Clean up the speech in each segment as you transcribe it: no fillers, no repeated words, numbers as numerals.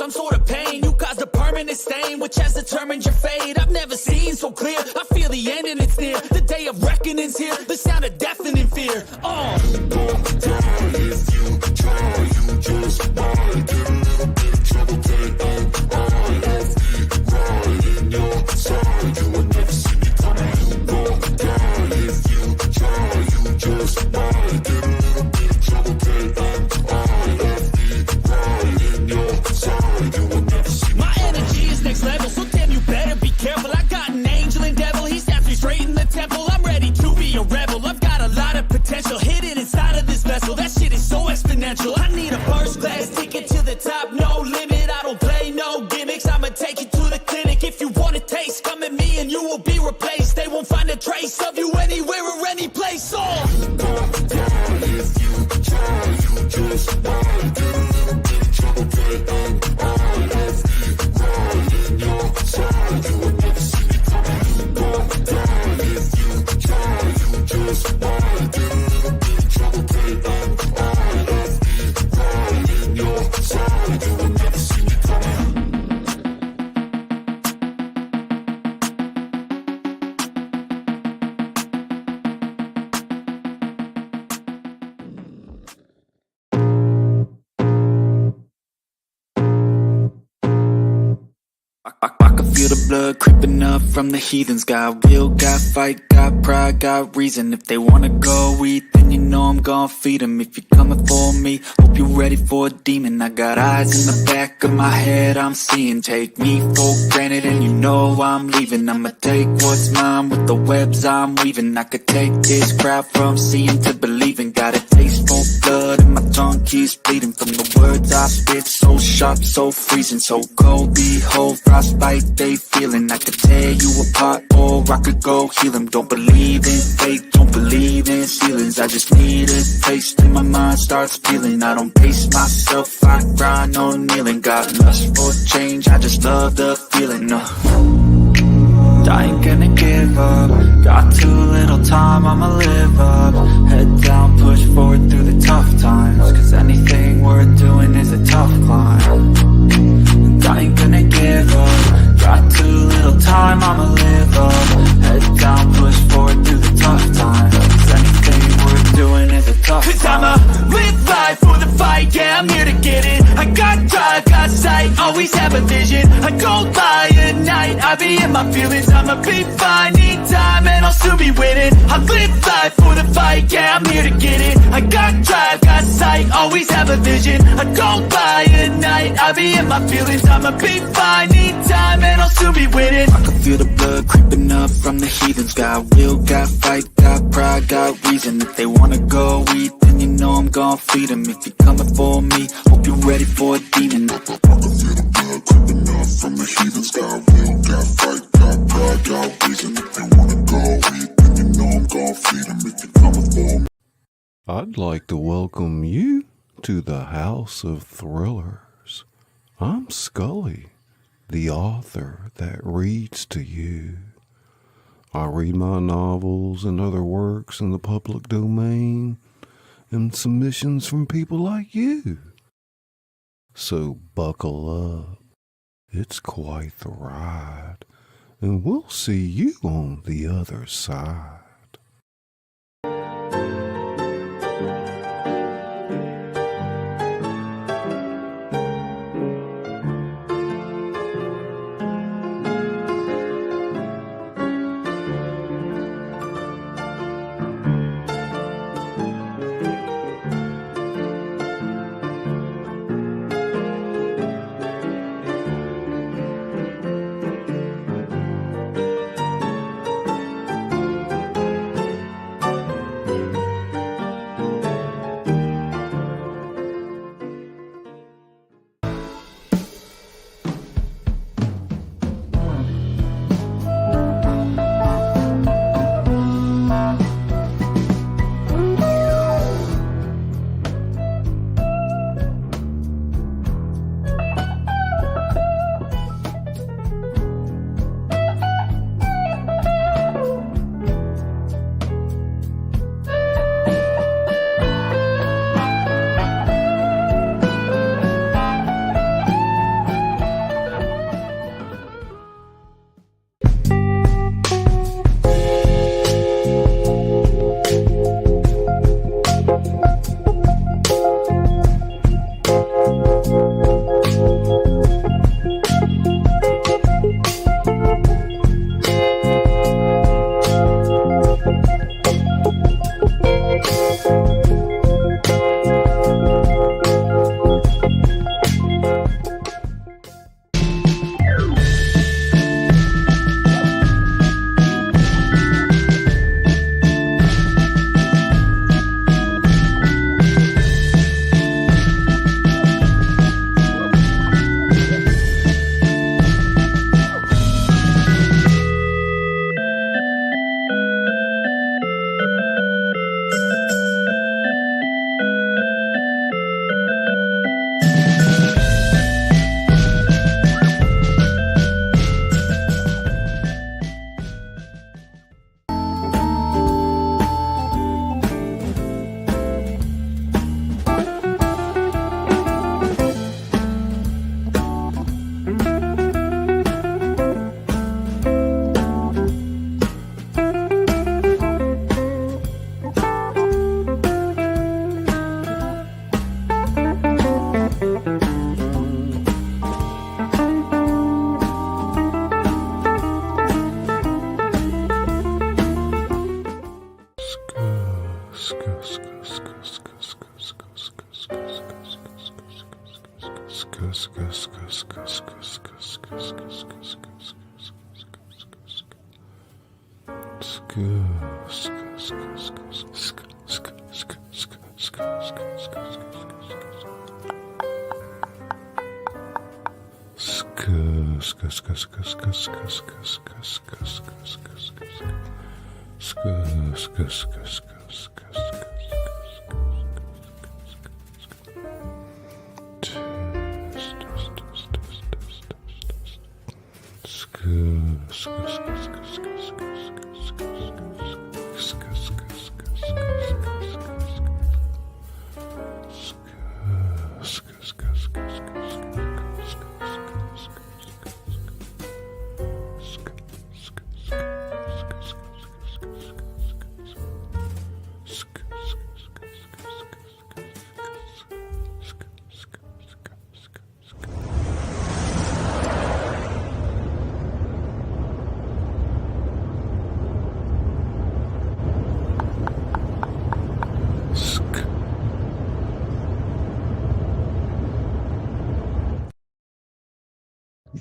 some sort of pain. You caused a permanent stain, which has determined your fate. I've never seen so clear, I feel the end and it's near. The day of reckoning's here, the sound of deafening fear. Don't die if you try, you just might get a little bit of trouble, take on IFE right in your side. You will never see me coming. Don't die if you try, you just might get a little bit of trouble, take on IFE right in your side. You will never see me. My energy is next level, so damn you better be careful. I got an angel and devil, he snaps me straight in the temple. I'm ready to be a rebel, I've got a lot of potential hidden inside of this vessel. That shit is so exponential. I need a first class ticket to the top, no limit. I don't play no gimmicks, I'ma take you to the clinic. If you want a taste, come at me and you will be replaced. They won't find a trace of you anywhere or any place. Don't die if you try, you just might get a little bit of trouble, take on IFE right in your side. You will never see me coming. Don't die if you try, you just might get a little bit of trouble, take on IFE right in your side. You will never see me coming. I can feel the blood creeping up from the heathens. Got will, got fight, got pride, got reason. If they wanna go eat, then you know I'm gon' feed them. If you're coming for me, hope you're ready for a demon. I got eyes in the back of my head, I'm seeing. Take me for granted and you know I'm leaving. I'ma take what's mine with the webs I'm weaving. I could take this crowd from seeing to believing. Got a taste for blood and my tongue keeps bleeding. From the words I spit, so sharp, so freezing. So cold, behold, frostbite they feeling. I could tear you apart or I could go heal them. Don't believe in fate, don't believe in ceilings. I just need a taste and my mind starts peeling. I don't pace myself, I grind on kneeling. Got lust for change, I just love the feeling. I ain't gonna give up. Got too little time, I'ma live up. Head down, push forward through the tough times. Cause anything worth doing is a tough climb. And I ain't gonna give up. Got too little time, I'ma live up. Head down, push forward through the tough times. Cause anything worth doing is a tough climb. Cause I'ma live life for the fight, yeah, I'm here to get it. I got drive, got sight, always have a vision. I go by at night, I be in my feelings. I'ma be fine, need time, and I'll soon be winning. I live life for the fight, yeah, I'm here to get it. I got drive, got sight, always have a vision. I go by at night, I be in my feelings. I'ma be fine, need time, and I'll soon be winning. I can feel the blood creeping up from the heathens. Got will, got fight, got pride, got reason. If they wanna go eat, then you know I'm gon' feed them. If you're coming for me, hope you're ready for a demon. I can feel the blood creeping up from the heathens. Got will, got fight, got pride, got reason. If they wanna go eat, then you know I'm gon' feed them. If you're coming for me. I'd like to welcome you to the House of Thrillers. I'm Scully, the author that reads to you. I read my novels and other works in the public domain and submissions from people like you. So buckle up. It's quite the ride, and we'll see you on the other side.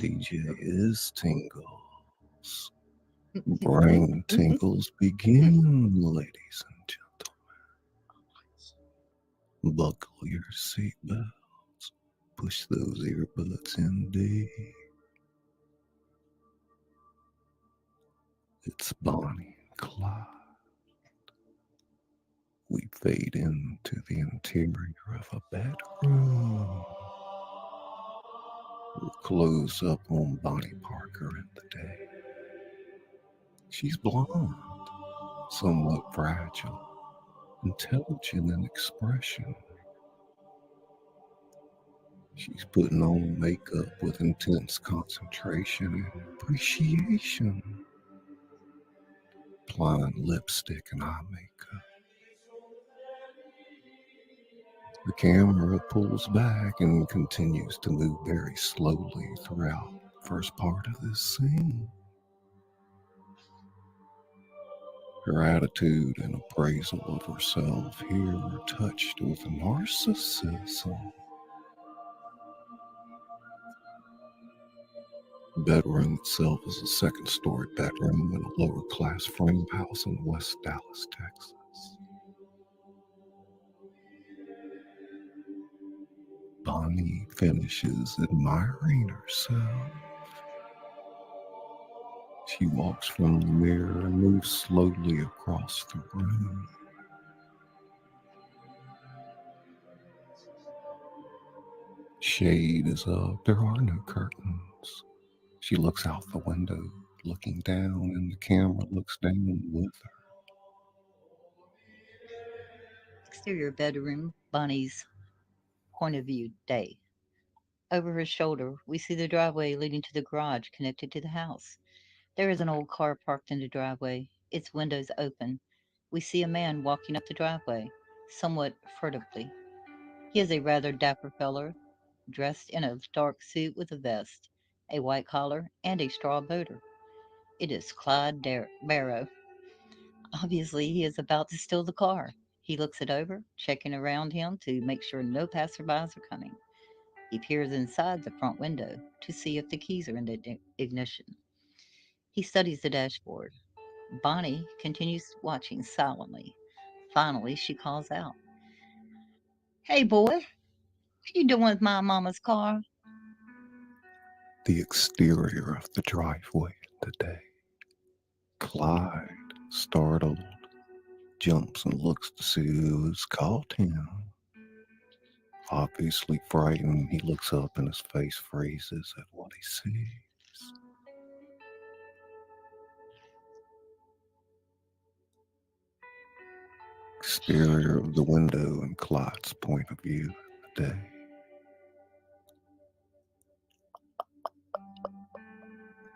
DJ is tingles. Brain tingles begin, ladies and gentlemen. Buckle your seatbelts. Push those earbuds in deep. It's Bonnie and Clyde. We fade into the interior of a bedroom. We'll close up on Bonnie Parker in the day. She's blonde, somewhat fragile, intelligent in expression. She's putting on makeup with intense concentration and appreciation. Applying lipstick and eye makeup. The camera pulls back and continues to move very slowly throughout the first part of this scene. Her attitude and appraisal of herself here are touched with narcissism. The bedroom itself is a second-story bedroom in a lower-class frame house in West Dallas, Texas. Bonnie finishes admiring herself. She walks from the mirror and moves slowly across the room. Shade is up. There are no curtains. She looks out the window, looking down, and the camera looks down with her. Exterior bedroom, Bonnie's point of view day. Over her shoulder, we see the driveway leading to the garage connected to the house. There is an old car parked in the driveway, its windows open. We see a man walking up the driveway, somewhat furtively. He is a rather dapper feller, dressed in a dark suit with a vest, a white collar, and a straw boater. It is Clyde Barrow. Obviously, he is about to steal the car. He looks it over, checking around him to make sure no passerbys are coming. He peers inside the front window to see if the keys are in the ignition. He studies the dashboard. Bonnie continues watching silently. Finally, she calls out, "Hey, boy, what you doing with my mama's car?" The exterior of the driveway today. Clyde, startled, jumps and looks to see who has called him. Obviously frightened, he looks up and his face freezes at what he sees. Exterior of the window and Clyde's point of view of the day.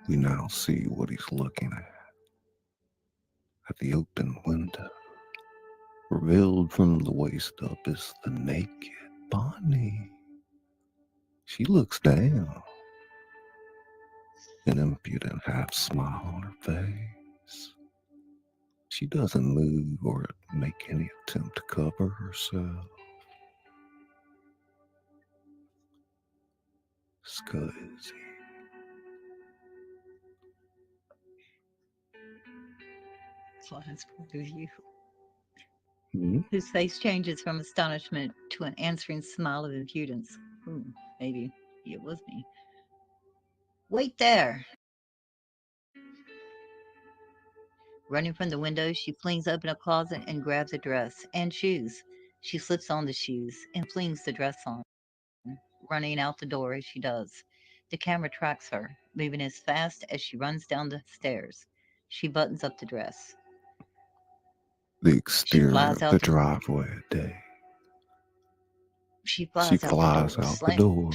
We now see what he's looking at. At the open window, revealed from the waist up is the naked Bonnie. She looks down, an impudent half smile on her face. She doesn't move or make any attempt to cover herself. Scully. Clyde's point of view. Hmm? His face changes from astonishment to an answering smile of impudence. Maybe it was me. Wait there! Running from the window, she flings open a closet and grabs a dress and shoes. She slips on the shoes and flings the dress on, running out the door as she does. The camera tracks her, moving as fast as she runs down the stairs. She buttons up the dress. The She exterior flies of out the the driveway a day. she She flies out the flies door. out the Slam. door.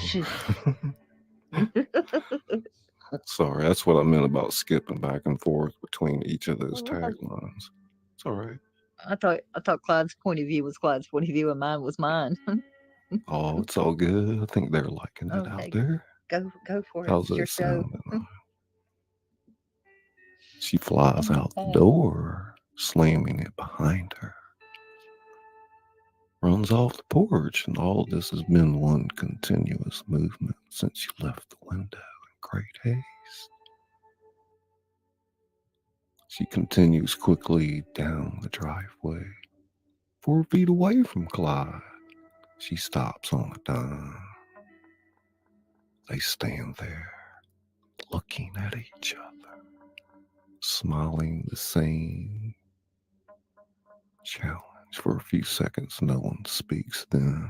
Sorry, that's what I meant about skipping back and forth between each of those taglines. It's all right. I thought Clyde's point of view was Clyde's point of view and mine was mine. Oh, it's all good. I think they're liking it out Okay, there. go for it. How's It's it your show. sounding? She flies Oh, out the God. door, slamming it behind her. Runs off the porch, and all this has been one continuous movement since she left the window in great haste. She continues quickly down the driveway. 4 feet away from Clyde, she stops on a dime. They stand there, looking at each other, smiling the same challenge. For a few seconds, no one speaks then.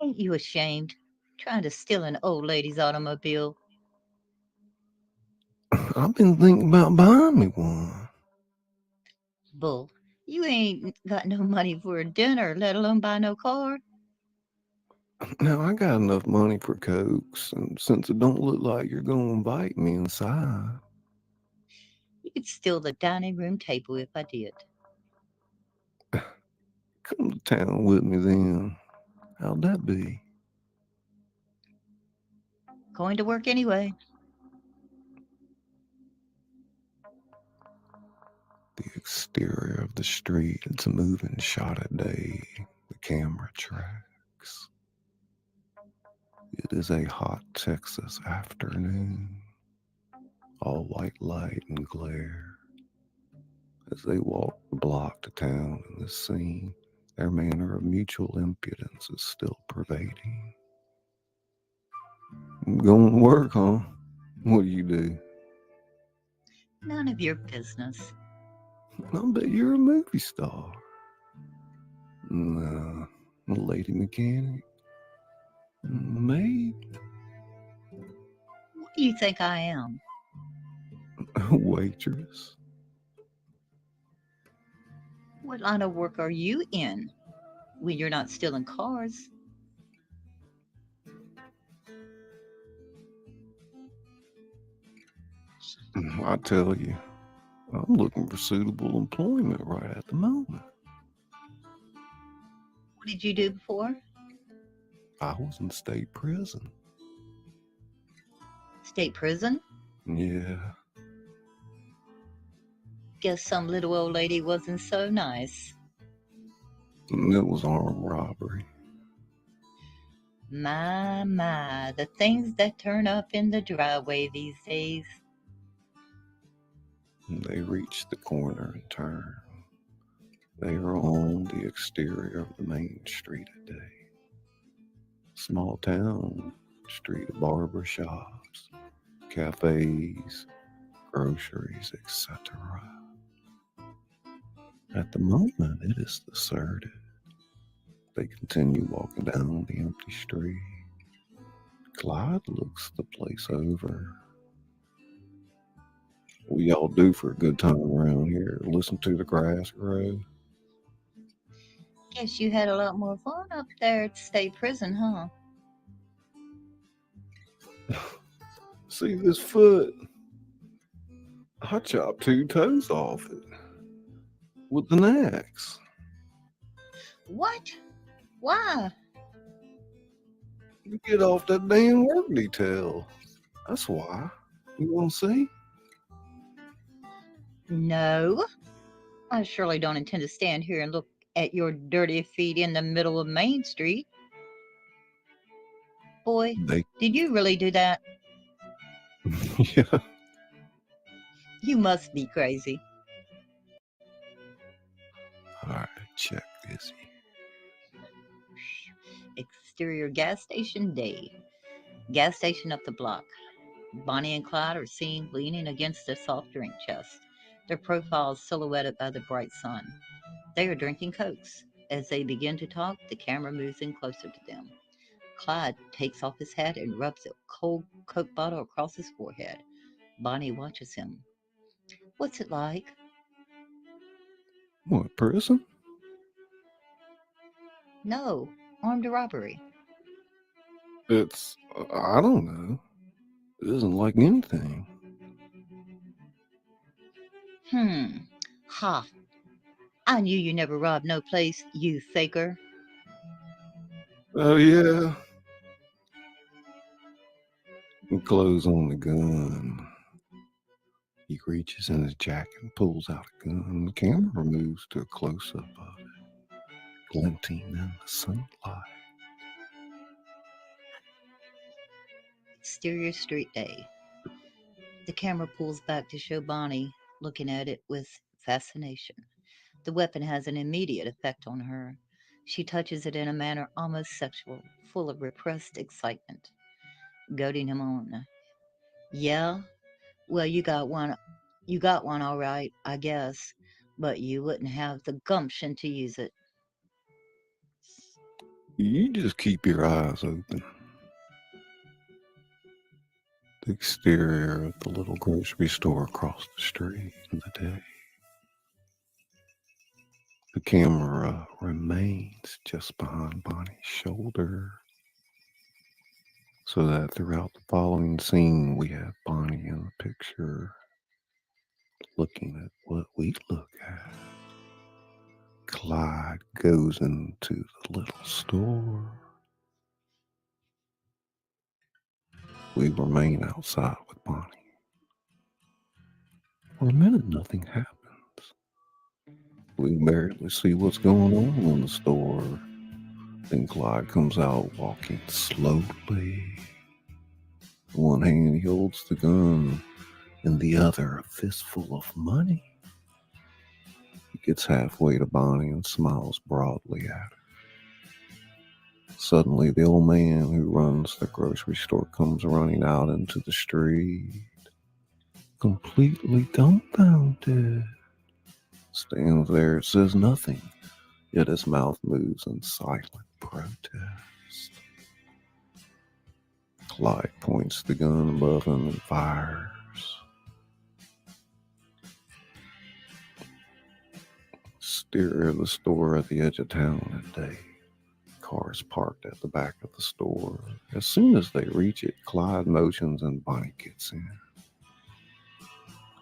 Ain't you ashamed? Trying to steal an old lady's automobile. I've been thinking about buying me one. Bull, you ain't got no money for a dinner, let alone buy no car. Now, I got enough money for Cokes, and since it don't look like you're going to invite me inside. You could steal the dining room table if I did. Come to town with me then. How'd that be? Going to work anyway. The exterior of the street, it's a moving shot a day. The camera tracks. It is a hot Texas afternoon. All white light and glare. As they walk the block to town in this scene, their manner of mutual impudence is still pervading. Going to work, huh? What do you do? None of your business. I bet you're a movie star. Nah, a lady mechanic. Maid? What do you think I am? A waitress. What line of work are you in when you're not stealing cars? I tell you, I'm looking for suitable employment right at the moment. What did you do before? I was in state prison. State prison? Yeah. Guess some little old lady wasn't so nice. And it was armed robbery. My, the things that turn up in the driveway these days. And they reached the corner and turned. They are on the exterior of the main street today. Small town, street of barber shops, cafes, groceries, etc. At the moment, it is deserted. They continue walking down the empty street. Clyde looks the place over. What y'all do for a good time around here? Listen to the grass grow? Guess you had a lot more fun up there at state prison, huh? See this foot? I chopped 2 toes off it with an axe. What? Why? You get off that damn work detail. That's why. You want to see? No. I surely don't intend to stand here and look at your dirty feet in the middle of Main Street. Boy, They, did you really do that? yeah. You must be crazy. All right, check this. Exterior gas station day. Gas station up the block. Bonnie and Clyde are seen leaning against a soft drink chest, their profiles silhouetted by the bright sun. They are drinking Cokes. As they begin to talk, the camera moves in closer to them. Clyde takes off his hat and rubs a cold Coke bottle across his forehead. Bonnie watches him. What's it like? What, prison? No, armed robbery. It's, I don't know. It isn't like anything. Ha. I knew you never robbed no place, you faker. Oh, yeah. He closes on the gun. He reaches in his jacket and pulls out a gun. The camera moves to a close-up of it, glinting in the sunlight. Exterior street day. The camera pulls back to show Bonnie looking at it with fascination. The weapon has an immediate effect on her. She touches it in a manner almost sexual, full of repressed excitement, goading him on. Yeah? Well, you got one all right, I guess, but you wouldn't have the gumption to use it. You just keep your eyes open. The exterior of the little grocery store across the street in the day. The camera remains just behind Bonnie's shoulder, so that throughout the following scene we have Bonnie in the picture looking at what we look at. Clyde goes into the little store. We remain outside with Bonnie. For a minute, nothing happens. We barely see what's going on in the store. Then Clyde comes out walking slowly. In one hand, he holds the gun, in the other, a fistful of money. He gets halfway to Bonnie and smiles broadly at her. Suddenly, the old man who runs the grocery store comes running out into the street, completely dumbfounded. Stands there, says nothing, yet his mouth moves in silent protest. Clyde points the gun above him and fires. Exterior of the store at the edge of town at day. Cars parked at the back of the store. As soon as they reach it, Clyde motions and Bonnie gets in.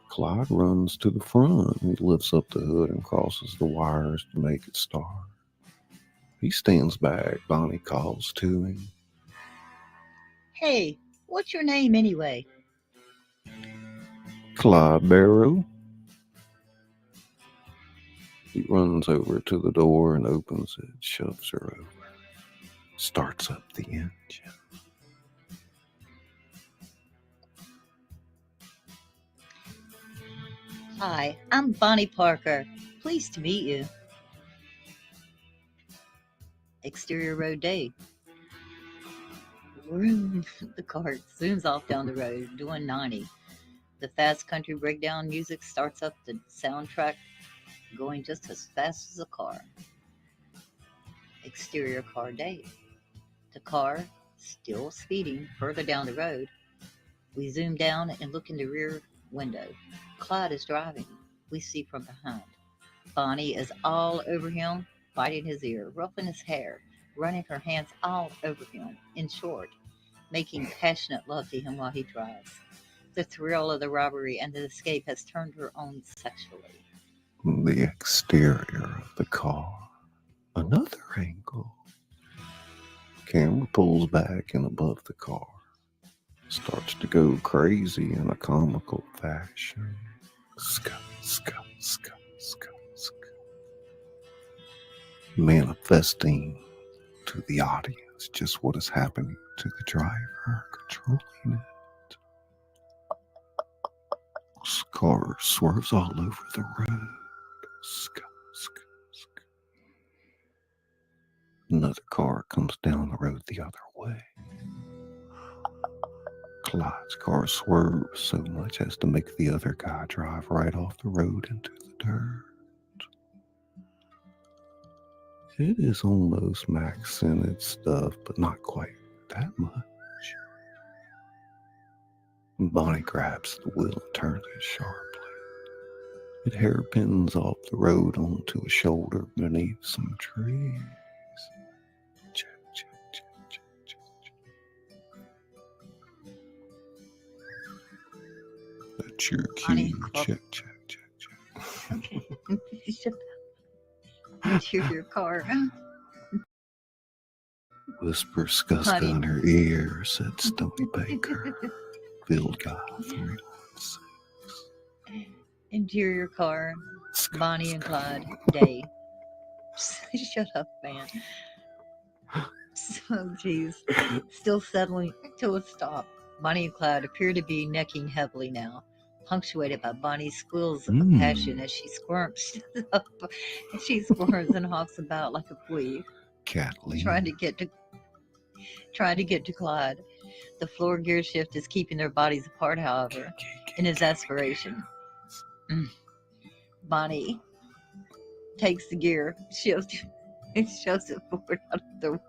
Clyde runs to the front. He lifts up the hood and crosses the wires to make it start. He stands back. Bonnie calls to him. Hey, what's your name anyway? Clyde Barrow. He runs over to the door and opens it, shoves her over, starts up the engine. Hi, I'm Bonnie Parker. Pleased to meet you. Exterior road day. Vroom. The car zooms off down the road, doing 90. The fast country breakdown music starts up the soundtrack, going just as fast as a car. Exterior car day. The car, still speeding further down the road. We zoom down and look in the rear window. Clyde is driving. We see from behind. Bonnie is all over him, biting his ear, ruffling his hair, running her hands all over him. In short, making passionate love to him while he drives. The thrill of the robbery and the escape has turned her on sexually. The exterior of the car. Another angle. Camera pulls back and above the car. Starts to go crazy in a comical fashion. Ska, ska, ska, ska, ska. Manifesting to the audience realize just what is happening to the driver controlling it. This car swerves all over the road. Sk, sk, sk. Another car comes down the road the other way. Clyde's car swerves so much as to make the other guy drive right off the road into the dirt. It is almost maxing its stuff, but not quite that much. Bonnie grabs the wheel and turns it sharply. It hairpins off the road onto a shoulder beneath some trees. Check, check, check, check, check, check. That's your Bonnie, cue. close. Check, check, check, check. Okay. Shut up. Here's your car. Whisper Skuska Honey. in her ear, said Stony Baker. Field guy 316. Interior car. Bonnie and Clyde. Day. Shut up, man. So, geez. Still settling to a stop. Bonnie and Clyde appear to be necking heavily now, punctuated by Bonnie's squeals of passion as she squirms up. She squirms and hops about like a flea, Kathleen. trying to get to Clyde. The floor gear shift is keeping their bodies apart, however, in his aspiration. Bonnie takes the gear shift and shoves it forward out of the way.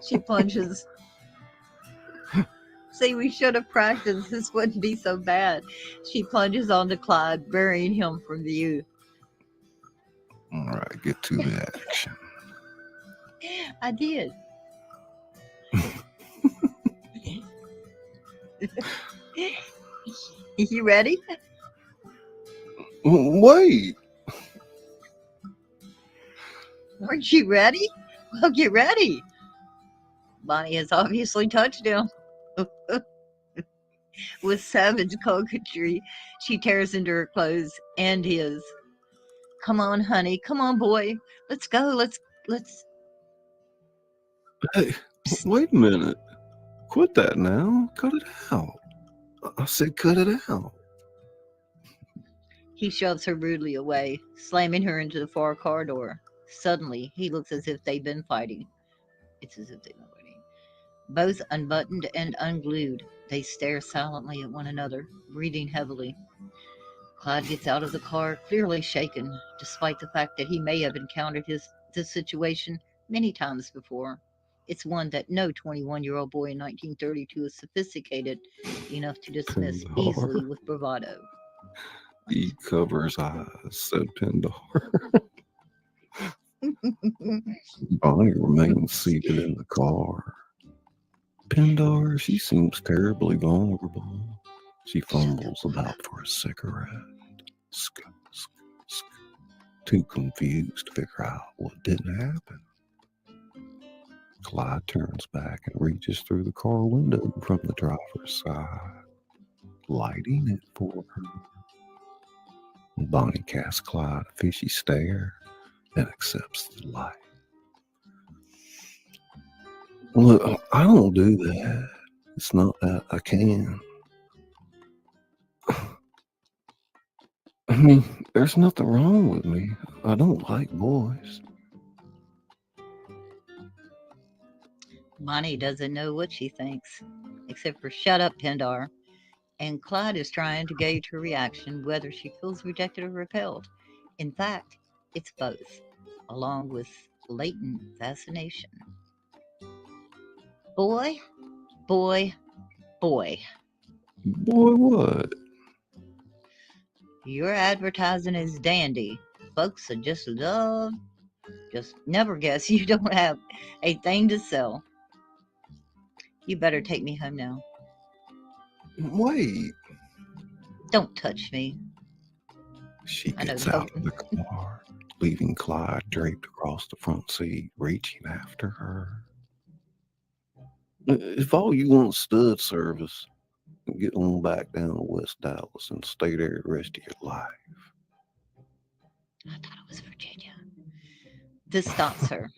She plunges. See, we should have practiced. This wouldn't be so bad. She plunges onto Clyde, burying him from view. All right, get to the action. I did. You ready? Wait. Weren't you ready? Well, get ready. Bonnie has obviously touched him. With savage coquetry, she tears into her clothes and his. Come on, honey. Come on, boy. Let's go. Let's. Hey, wait a minute. Quit that now. Cut it out. I said cut it out. He shoves her rudely away, slamming her into the far car door. Suddenly, he looks as if they've been fighting. It's as if they've been fighting. Both unbuttoned and unglued, they stare silently at one another, breathing heavily. Clyde gets out of the car, clearly shaken, despite the fact that he may have encountered this situation many times before. It's one that no 21-year-old boy in 1932 is sophisticated enough to dismiss easily with bravado. He covers eyes, said Pindar. Bonnie remains seated in the car. Pindar, she seems terribly vulnerable. She fumbles about for a cigarette. Sk, sk, sk. Too confused to figure out what didn't happen. Clyde turns back and reaches through the car window from the driver's side, lighting it for her. Bonnie casts Clyde a fishy stare and accepts the light. Look, I don't do that. It's not that I can. I mean, there's nothing wrong with me. I don't like boys. Bonnie doesn't know what she thinks, except for shut up, Pindar. And Clyde is trying to gauge her reaction, whether she feels rejected or repelled. In fact, it's both, along with latent fascination. Boy, boy, boy. Boy, what? Your advertising is dandy. Folks would just never guess you don't have a thing to sell. You better take me home now. Wait. Don't touch me. She I know gets the out of the car, leaving Clyde draped across the front seat, reaching after her. If all you want is stud service, get on back down to West Dallas and stay there the rest of your life. I thought it was Virginia. This stops her.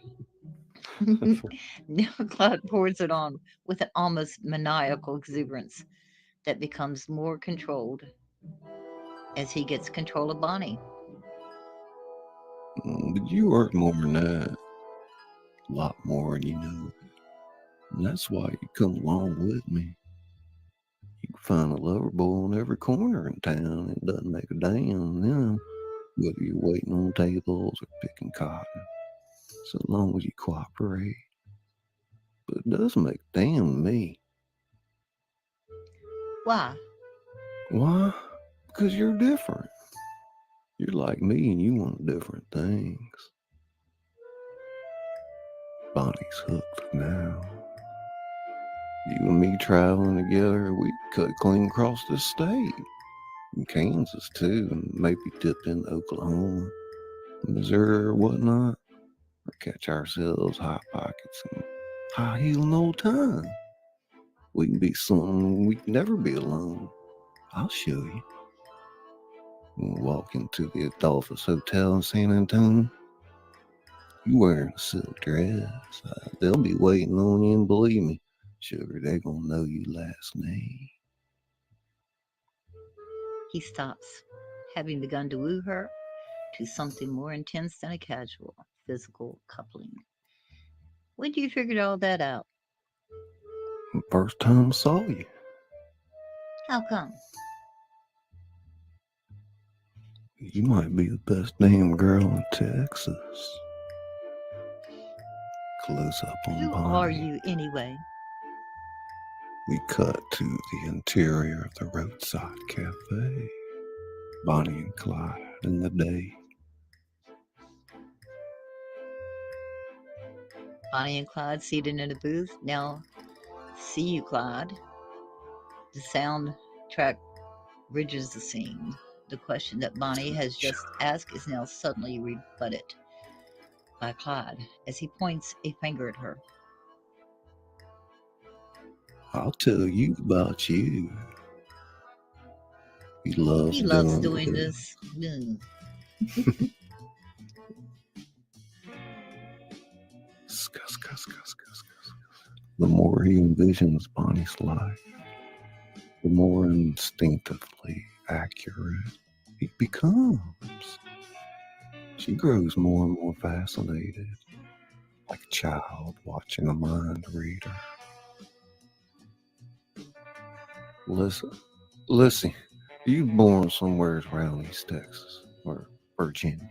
Now Clyde pours it on with an almost maniacal exuberance that becomes more controlled as he gets control of Bonnie. But you work more than that. A lot more than you know. And that's why you come along with me. You can find a lover boy on every corner in town. It doesn't make a damn them whether you're waiting on tables or picking cotton, so long as you cooperate. But it does make a damn to me. Why? Why? Because you're different. You're like me and you want different things. Bonnie's hooked now. You and me traveling together, we cut clean across this state. In Kansas too, and maybe dip into Oklahoma, Missouri or whatnot. Or catch ourselves hot pockets and high heel no time. We can be something we can never be alone. I'll show you. When we walk into the Adolphus Hotel in San Antonio, you wearing a silk dress. They'll be waiting on you, and believe me, sugar, they gonna know you last name. He stops, having begun to woo her to something more intense than a casual physical coupling. When do you figure all that out? First time I saw you. How come? You might be the best damn girl in Texas. Close up on Who Bonnie. are you anyway? We cut to the interior of the roadside cafe. Bonnie and Clyde in the day. Bonnie and Clyde seated in a booth. Now, see you, Clyde. The soundtrack bridges the scene. The question that Bonnie has just asked is now suddenly rebutted by Clyde as he points a finger at her. I'll tell you about you. He loves doing it. this. The more he envisions Bonnie's life, the more instinctively accurate he becomes. She grows more and more fascinated, like a child watching a mind reader. Listen, you born somewhere around East Texas or Virginia.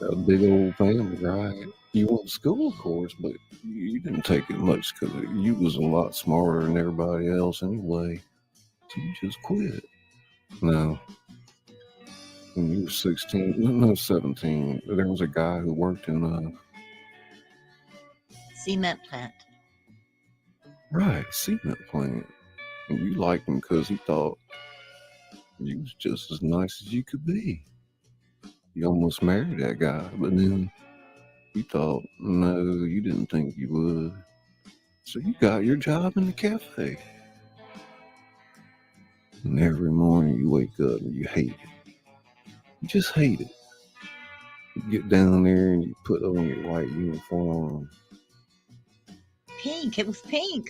Got a big old family, right? You went to school, of course, but you didn't take it much because you was a lot smarter than everybody else anyway. So you just quit. No. When you were 16, no, 17, there was a guy who worked in Cement plant. right, cement plant. And you liked him because he thought you was just as nice as you could be. You almost married that guy, but then you thought, no, you didn't think you would. So you got your job in the cafe. And every morning you wake up and you hate it. You just hate it. You get down there and you put on your white uniform. Pink. It was pink.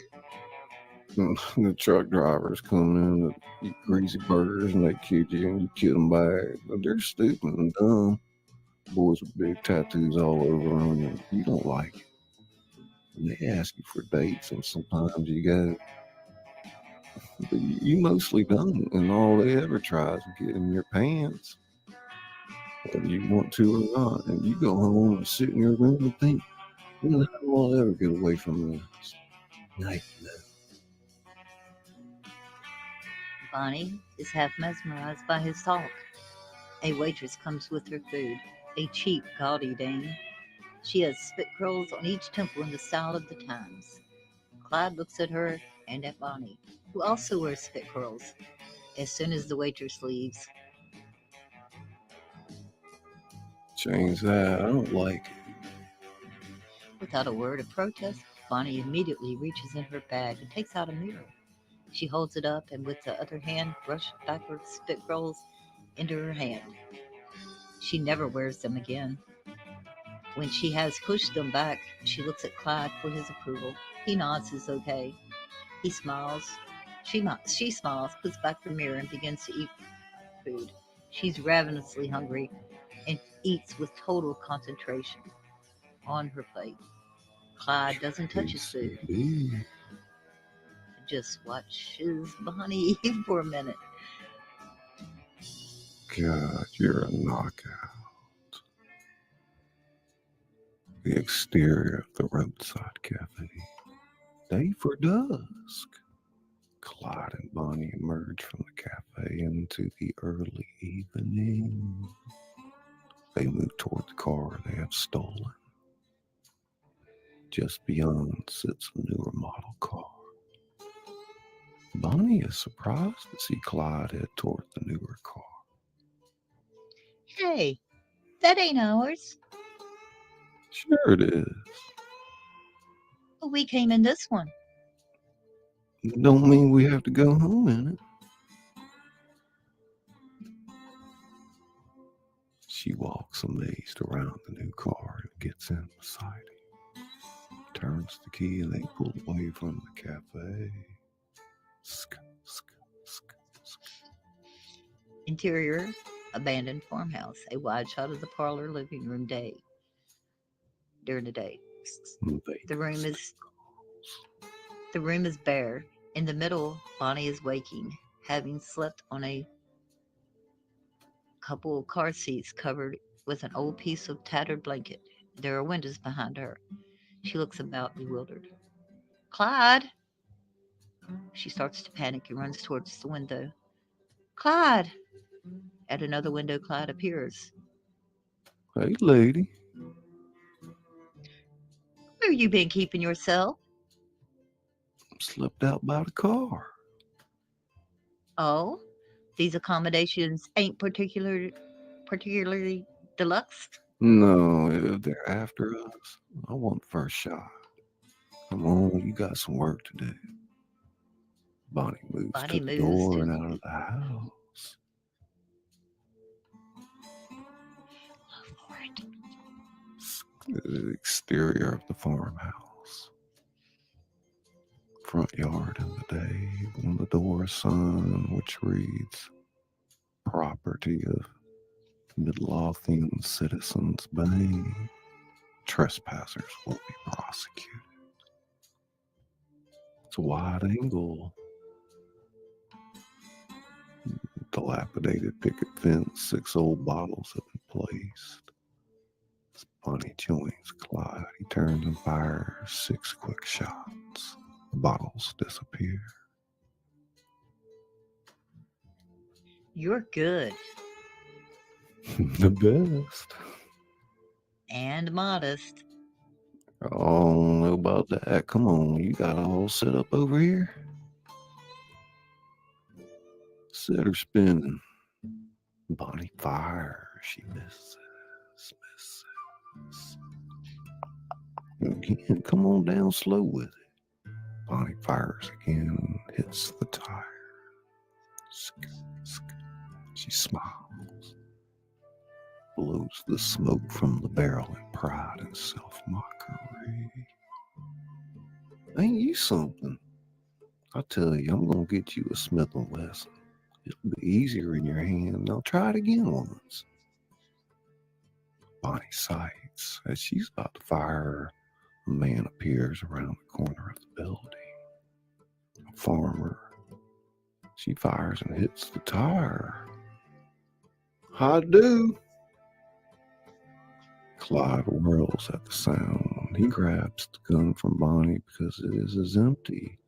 And the truck drivers come in and eat greasy burgers and they kid you and you kid them back. But they're stupid and dumb. Boys with big tattoos all over them and you don't like it. And they ask you for dates and sometimes you go. But you mostly don't, and all they ever try is get in your pants, whether you want to or not. And you go home and sit in your room and think, when the hell will I ever get away from this? Night. Bonnie is half mesmerized by his talk. A waitress comes with her food, a cheap, gaudy dame. She has spit curls on each temple in the style of the times. Clyde looks at her and at Bonnie, who also wears spit curls, as soon as the waitress leaves. Change that. I don't like it. Without a word of protest, Bonnie immediately reaches in her bag and takes out a mirror. She holds it up and with the other hand brushes backwards spit curls into her hand. She never wears them again. When she has pushed them back, she looks at Clyde for his approval. He nods his okay. He smiles. She smiles, puts back the mirror, and begins to eat food. She's ravenously hungry and eats with total concentration on her plate. Clyde doesn't touch his food, just watches Bonnie for a minute. God, you're a knockout. The exterior of the roadside cafe. Day for dusk. Clyde and Bonnie emerge from the cafe into the early evening. They move toward the car they have stolen. Just beyond sits a newer model car. Bonnie is surprised to see Clyde head toward the newer car. Hey, that ain't ours. Sure it is. But we came in this one. Don't mean we have to go home in it. She walks amazed around the new car and gets in beside him. Turns the key and they pull away from the cafe. Sk, sk, sk, sk. Interior, abandoned farmhouse. A wide shot of the parlor living room during the day. The room is bare. In the middle, Bonnie is waking, having slept on a couple of car seats covered with an old piece of tattered blanket. There are windows behind her. She looks about, bewildered. Clyde! She starts to panic and runs towards the window. Clyde! At another window, Clyde appears. Hey, lady. Where you been keeping yourself? Slipped out by the car. Oh, these accommodations ain't particularly deluxe? No, if they're after us, I want the first shot. Come on, you got some work to do. Bonnie moves to the door and out of the house. The exterior of the farmhouse. Front yard in the day. On the door, a sign which reads, "Property of Midlothian Citizens Bank. Trespassers will be prosecuted." It's a wide angle. Dilapidated picket fence. 6 old bottles have been placed. As Bonnie joins Clyde, he turns and fires 6 quick shots. The bottles disappear. You're good. The best. And modest. Oh, I don't know about that. Come on, you got all set up over here? Set her spinning. Bonnie fires. She misses. Again, come on down slow with it. Bonnie fires again, hits the tire. She smiles. Blows the smoke from the barrel in pride and self-mockery. Ain't you something? I tell you, I'm gonna get you a Smith & Wesson. It'll be easier in your hand. Now try it again once. Bonnie sights. As she's about to fire, a man appears around the corner of the building. A farmer. She fires and hits the tire. I do. Clyde whirls at the sound. He grabs the gun from Bonnie because it is empty.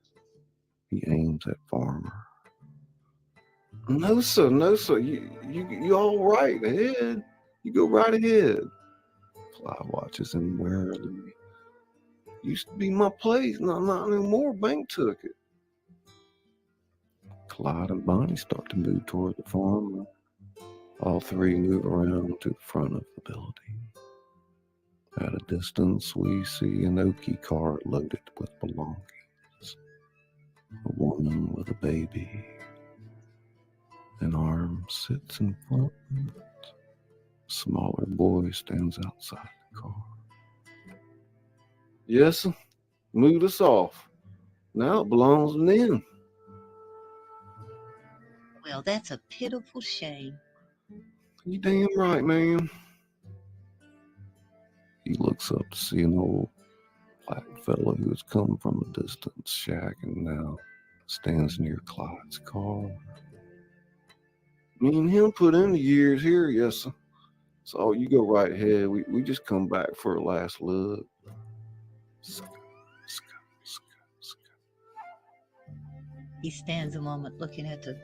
He aims at Farmer. No, sir. You all right ahead. You go right ahead. Clyde watches him warily. Used to be my place. Not anymore. Bank took it. Clyde and Bonnie start to move toward the farmer. All three move around to the front of the building. At a distance, we see an Okie cart loaded with belongings. A woman with a baby. An arm sits in front. A smaller boy stands outside the car. Yes, sir. Moved us off. Now it belongs to them. Well, that's a pitiful shame. You damn right, ma'am. He looks up to see an old black fellow who has come from a distant shack and now stands near Clyde's car. Me and him put in the years here, yes, sir. So you go right ahead. We just come back for a last look. He stands a moment looking at the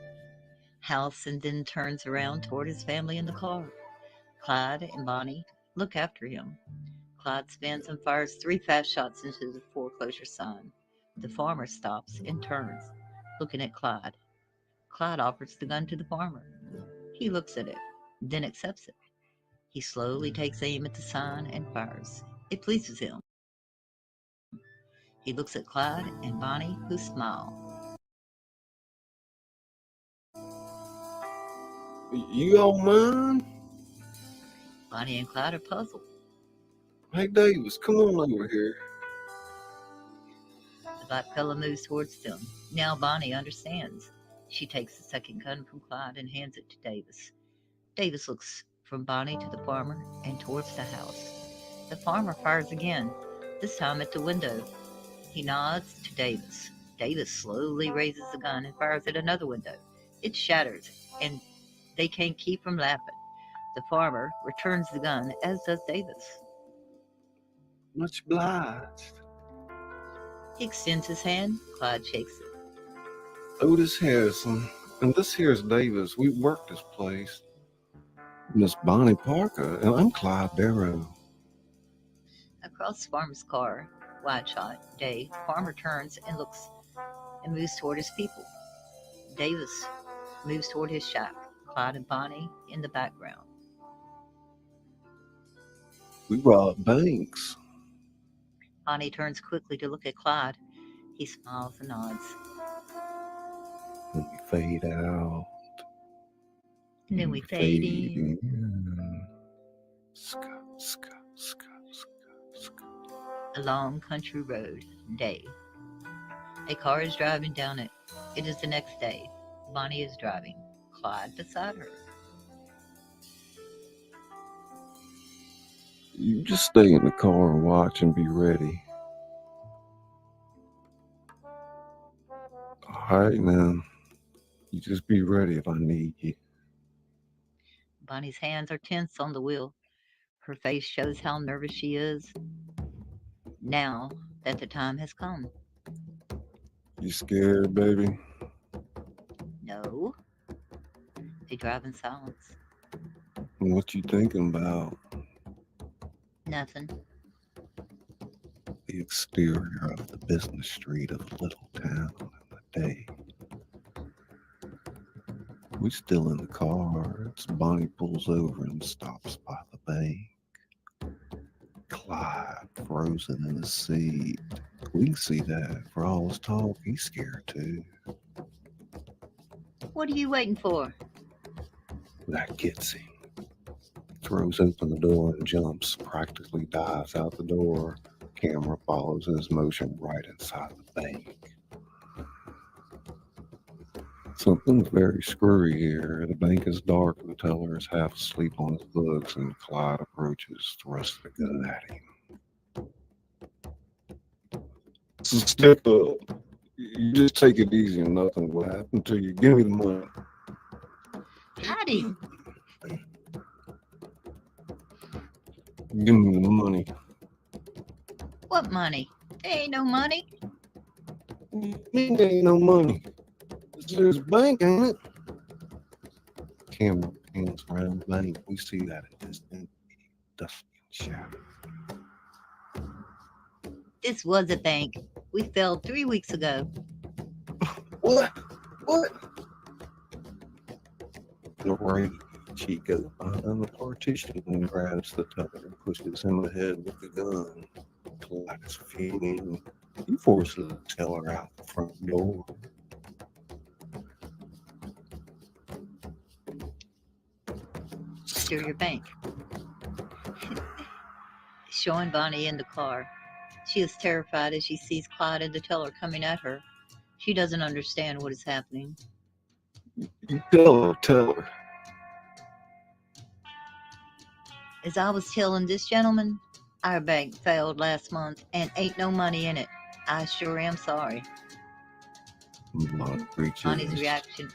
house and then turns around toward his family in the car. Clyde and Bonnie look after him. Clyde spins and fires 3 fast shots into the foreclosure sign. The farmer stops and turns, looking at Clyde. Clyde offers the gun to the farmer. He looks at it, then accepts it. He slowly takes aim at the sign and fires. It pleases him. He looks at Clyde and Bonnie, who smile. You all mind? Bonnie and Clyde are puzzled. Hey, Davis, come on over here. The black fellow moves towards them. Now Bonnie understands. She takes the second gun from Clyde and hands it to Davis. Davis looks from Bonnie to the farmer and towards the house. The farmer fires again, this time at the window. He nods to Davis. Davis slowly raises the gun and fires at another window. It shatters, and they can't keep from laughing. The farmer returns the gun, as does Davis. Much obliged. He extends his hand. Clyde shakes it. Otis Harrison, and this here's Davis. We work this place. Miss Bonnie Parker, and I'm Clyde Barrow. Across the farmer's car, wide shot, day, farmer turns and looks and moves toward his people. Davis moves toward his shack, Clyde and Bonnie in the background. We rob banks. Bonnie turns quickly to look at Clyde. He smiles and nods. Then we fade out. And then we fade in. Ska, ska, ska, ska, ska. A long country road, day. A car is driving down it. It is the next day. Bonnie is driving, Clyde beside her. You just stay in the car and watch and be ready. All right, now. You just be ready if I need you. Bonnie's hands are tense on the wheel. Her face shows how nervous she is now that the time has come. You scared, baby? No. They drive in silence. What you thinking about? Nothing. The exterior of the business street of a little town in the day. We still in the car as Bonnie pulls over and stops by the bank. Clyde frozen in his seat. We can see that. For all his talk, he's scared too. What are you waiting for? That gets him. Throws open the door and jumps, practically dives out the door. Camera follows his motion right inside the bank. Something's very screwy here. The bank is dark, the teller is half asleep on his books, and Clyde approaches, thrusts the gun at him. So step up. You just take it easy and nothing will happen to you. Give me the money. Howdy. Give me the money. What money? There ain't no money. There ain't no money. There's a bank, ain't it? Camera pans around the bank. We see that it is empty, dusty and shattered. This was a bank. We fell 3 weeks ago. What? What? Narrate. She goes behind the partition and grabs the teller and pushes him ahead with the gun. Clyde is fuming. He forces the teller out the front door. Exterior bank. Showing Bonnie in the car. She is terrified as she sees Clyde and the teller coming at her. She doesn't understand what is happening. You tell her. As I was telling this gentleman, our bank failed last month and ain't no money in it. I sure am sorry. Bonnie's reaction.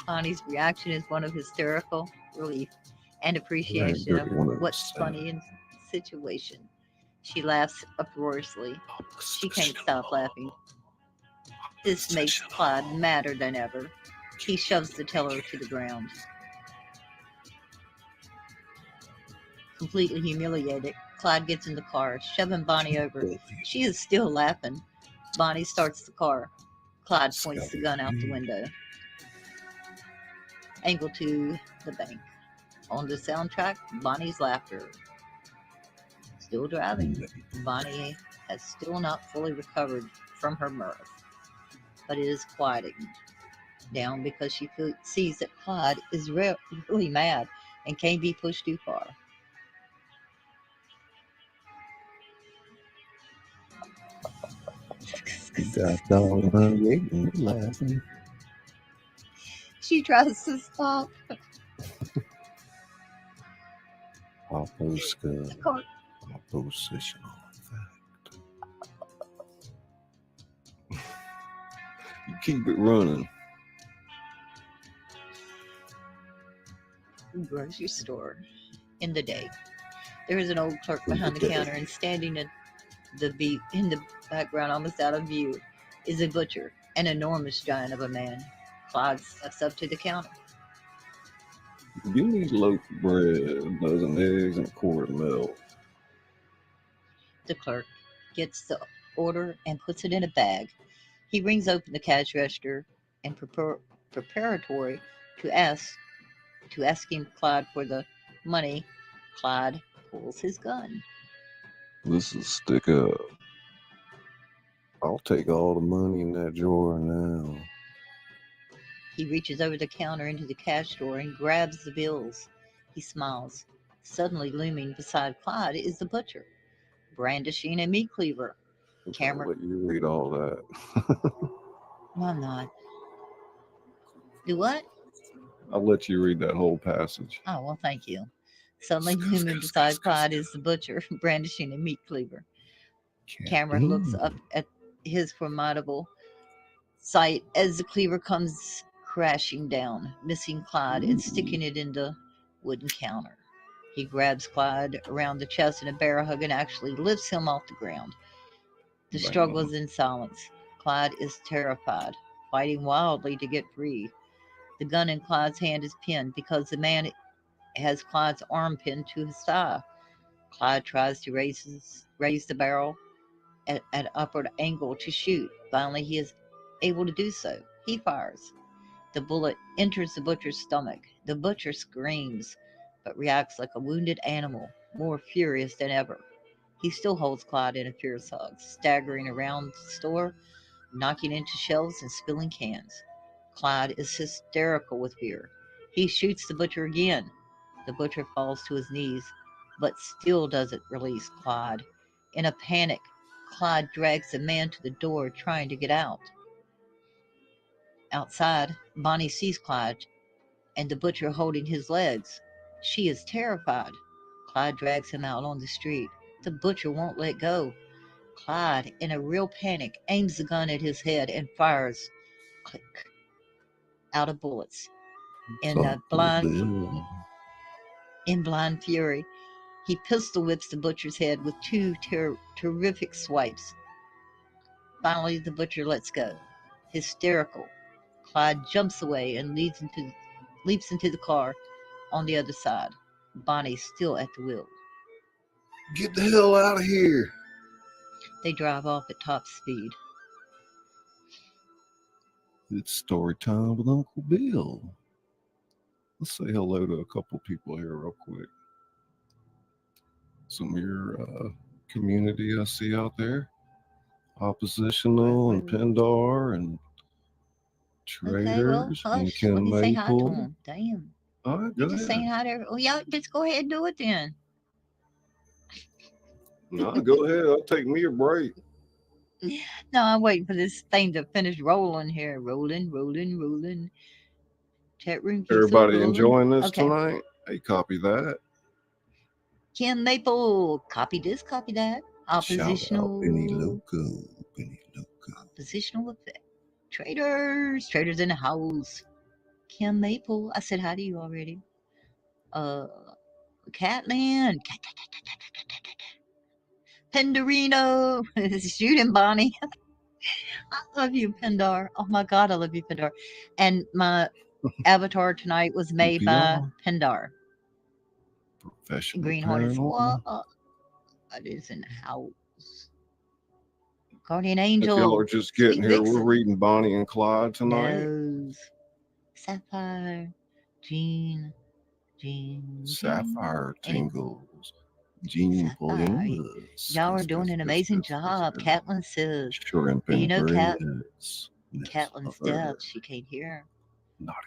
Bonnie's reaction is one of hysterical relief and appreciation of what's funny in the situation. She laughs uproariously. She can't stop laughing. This makes Clyde madder than ever. He shoves the teller to the ground. Completely humiliated, Clyde gets in the car, shoving Bonnie over. She is still laughing. Bonnie starts the car. Clyde points the gun out the window. Angle to the bank. On the soundtrack, Bonnie's laughter. Still driving. Bonnie has still not fully recovered from her mirth, but it is quieting down because she sees that Clyde is really mad and can't be pushed too far. Laughing. She tries to stop. Oppositional effect. You keep it running. Grocery store. In the day, there is an old clerk behind the counter, and standing in the background, almost out of view, is a butcher, an enormous giant of a man. Clyde steps up to the counter. Give me a loaf of bread, a dozen eggs, and a quart of milk. The clerk gets the order and puts it in a bag. He rings open the cash register and preparatory to asking Clyde for the money. Clyde pulls his gun. This is stick up. I'll take all the money in that drawer now. He reaches over the counter into the cash drawer and grabs the bills. He smiles. Suddenly looming beside Clyde is the butcher, brandishing a meat cleaver. Camera. I'll let you read all that. No, I'm not. Do what? I'll let you read that whole passage. Oh, well, thank you. Suddenly looming beside Clyde is the butcher, brandishing a meat cleaver. Camera looks up at his formidable sight as the cleaver comes crashing down, missing Clyde and sticking it in the wooden counter. He grabs Clyde around the chest in a bear hug and actually lifts him off the ground. The struggle is in silence. Clyde is terrified, fighting wildly to get free. The gun in Clyde's hand is pinned because the man has Clyde's arm pinned to his thigh. Clyde tries to raise the barrel at an upward angle to shoot. Finally, he is able to do so. He fires. The bullet enters the butcher's stomach. The butcher screams, but reacts like a wounded animal, more furious than ever. He still holds Clyde in a fierce hug, staggering around the store, knocking into shelves and spilling cans. Clyde is hysterical with fear. He shoots the butcher again. The butcher falls to his knees, but still doesn't release Clyde. In a panic, Clyde drags the man to the door, trying to get out. Outside, Bonnie sees Clyde and the butcher holding his legs. She is terrified. Clyde drags him out on the street. The butcher won't let go. Clyde, in a real panic, aims the gun at his head and fires. Click. Out of bullets. In blind fury, he pistol whips the butcher's head with two terrific swipes. Finally, the butcher lets go. Hysterical, Clyde jumps away and leaps into the car on the other side. Bonnie still at the wheel. Get the hell out of here. They drive off at top speed. It's story time with Uncle Bill. Let's say hello to a couple people here real quick. Some of your community I see out there. Oppositional and Pendar and Traders and Kim Maple. Damn. All right, You're go just ahead. saying hi to everyone. Well, yeah, just go ahead and do it then. No, go ahead. I'll take me a break. No, I'm waiting for this thing to finish rolling here. Rolling. Chat room keeps on Everybody rolling. enjoying this Okay. tonight? Hey, copy that. Kim Maple, copy this, copy that. Shout out Benny Oppositional. Loco. Oppositional effect. Traders in the house. Kim Maple, I said hi to you already. Catland. Pendarino. Shoot him, Bonnie. I love you, Pendar. Oh my God, I love you, Pendar. And my avatar tonight was made by PPR, Pendar. Professional Green Hornets. Paranormal. What is in the house? Guardian If Angel. y'all are just Sweet getting here, we're Vixen. reading Bonnie and Clyde tonight. Nose. Sapphire. Jean. Sapphire Anyway. Tingles. Jean Sapphire. Williams. Y'all are doing an amazing job. Catlin says. Shrimp But you and know, grits. Catlin's deaf. She can't hear. Naughty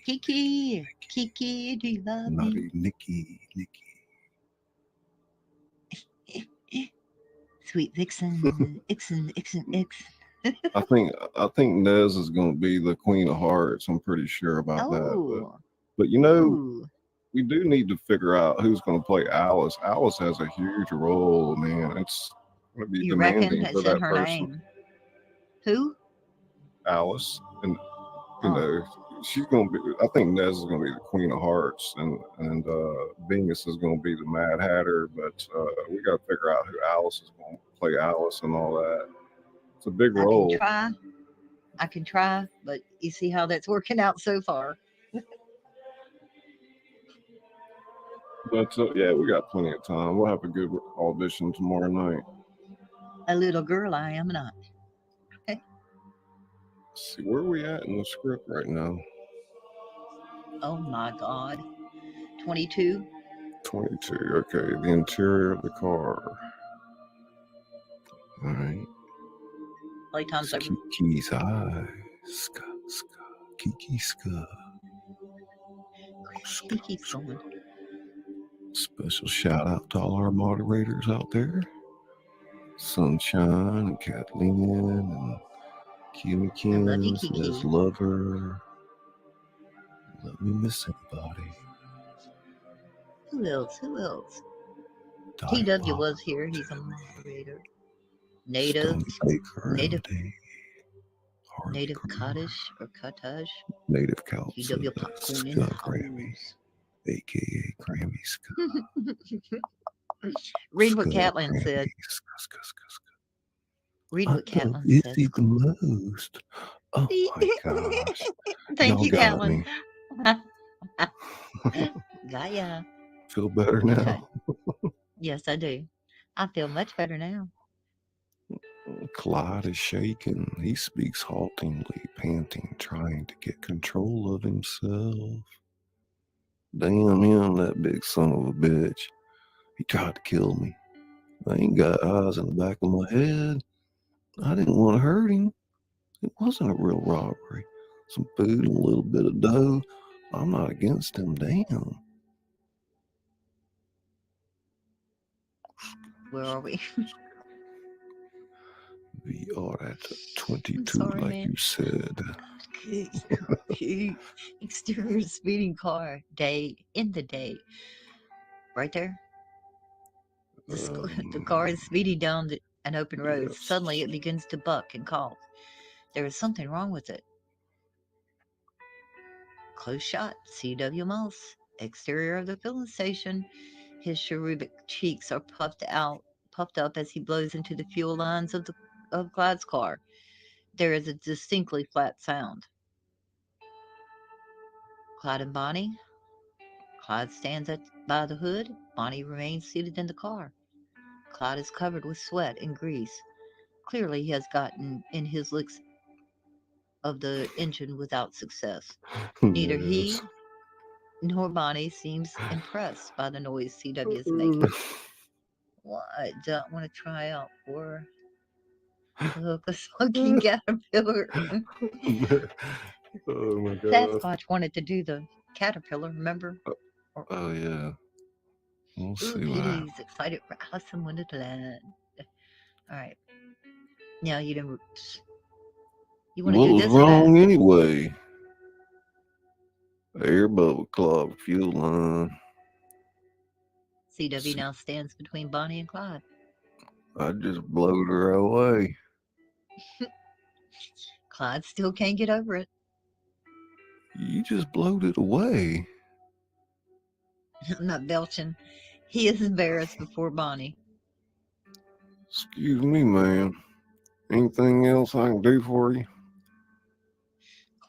Nikki. Kiki, do you love Naughty me? Nikki. Sweet Vixen. Ixen. I think Nez is going to be the Queen of Hearts. I'm pretty sure about that. But you know, we do need to figure out who's going to play Alice. Alice has a huge role, man. It's going to be You reckon demanding it's for in that her person. name? Who? Alice, and you know, she's going to be. I think Nez is going to be the Queen of Hearts, and Venus is going to be the Mad Hatter. But we got to figure out who Alice is going to play Alice and all that. It's a big role. I can try, but you see how that's working out so far. But yeah, we got plenty of time. We'll have a good audition tomorrow night. A little girl I am not. Let's see, where are we at in the script right now? Oh my God. 22. 22. Okay, the interior of the car. All right. Playtime's over. Kiki's eyes. Kiki ska. He keeps going. Special shout out to all our moderators out there. Sunshine and Kathleen and Kimi Kim, Liz Lover. Let me miss anybody. Who else? TW was here. He's a moderator. Native Cottage or Cottage. Native Couch. TW Popcorn in the house. AKA Grammy Scott. Read what Catlin said. Read what Catlin said. It's the most. Oh my gosh. Thank you, Catlin. Got ya. Feel better now? Yes, I do. I feel much better now. Clyde is shaking. He speaks haltingly, panting, trying to get control of himself. Damn him, that big son of a bitch. He tried to kill me. I ain't got eyes in the back of my head. I didn't want to hurt him. It wasn't a real robbery. Some food and a little bit of dough. I'm not against him. Damn. Where are we? We are at 22, you said. Exterior speeding car. In the day. Right there. The car is speeding down an open road. Yes. Suddenly it begins to buck and cough. There is something wrong with it. Close shot. C.W. Moss. Exterior of the filling station. His cherubic cheeks are puffed up as he blows into the fuel lines of Clyde's car. There is a distinctly flat sound. Clyde and Bonnie. Clyde stands by the hood. Bonnie remains seated in the car. Clyde is covered with sweat and grease. Clearly he has gotten in his licks of the engine without success. Neither he nor Bonnie seems impressed by the noise CW is making. What? Do I want to try out for a smoking caterpillar? Oh my God. Sasquatch wanted to do the caterpillar, remember? Or, Oh yeah. We'll ooh, see what happens. kitties, excited for Alice in Wonderland. All right. Now you didn't. You want to What do was this or that? wrong anyway? Air bubble clogged fuel line. CW now stands between Bonnie and Clyde. I just blowed her away. Clyde still can't get over it. You just blowed it away. I'm not belching. He is embarrassed before Bonnie. Excuse me, ma'am. Anything else I can do for you?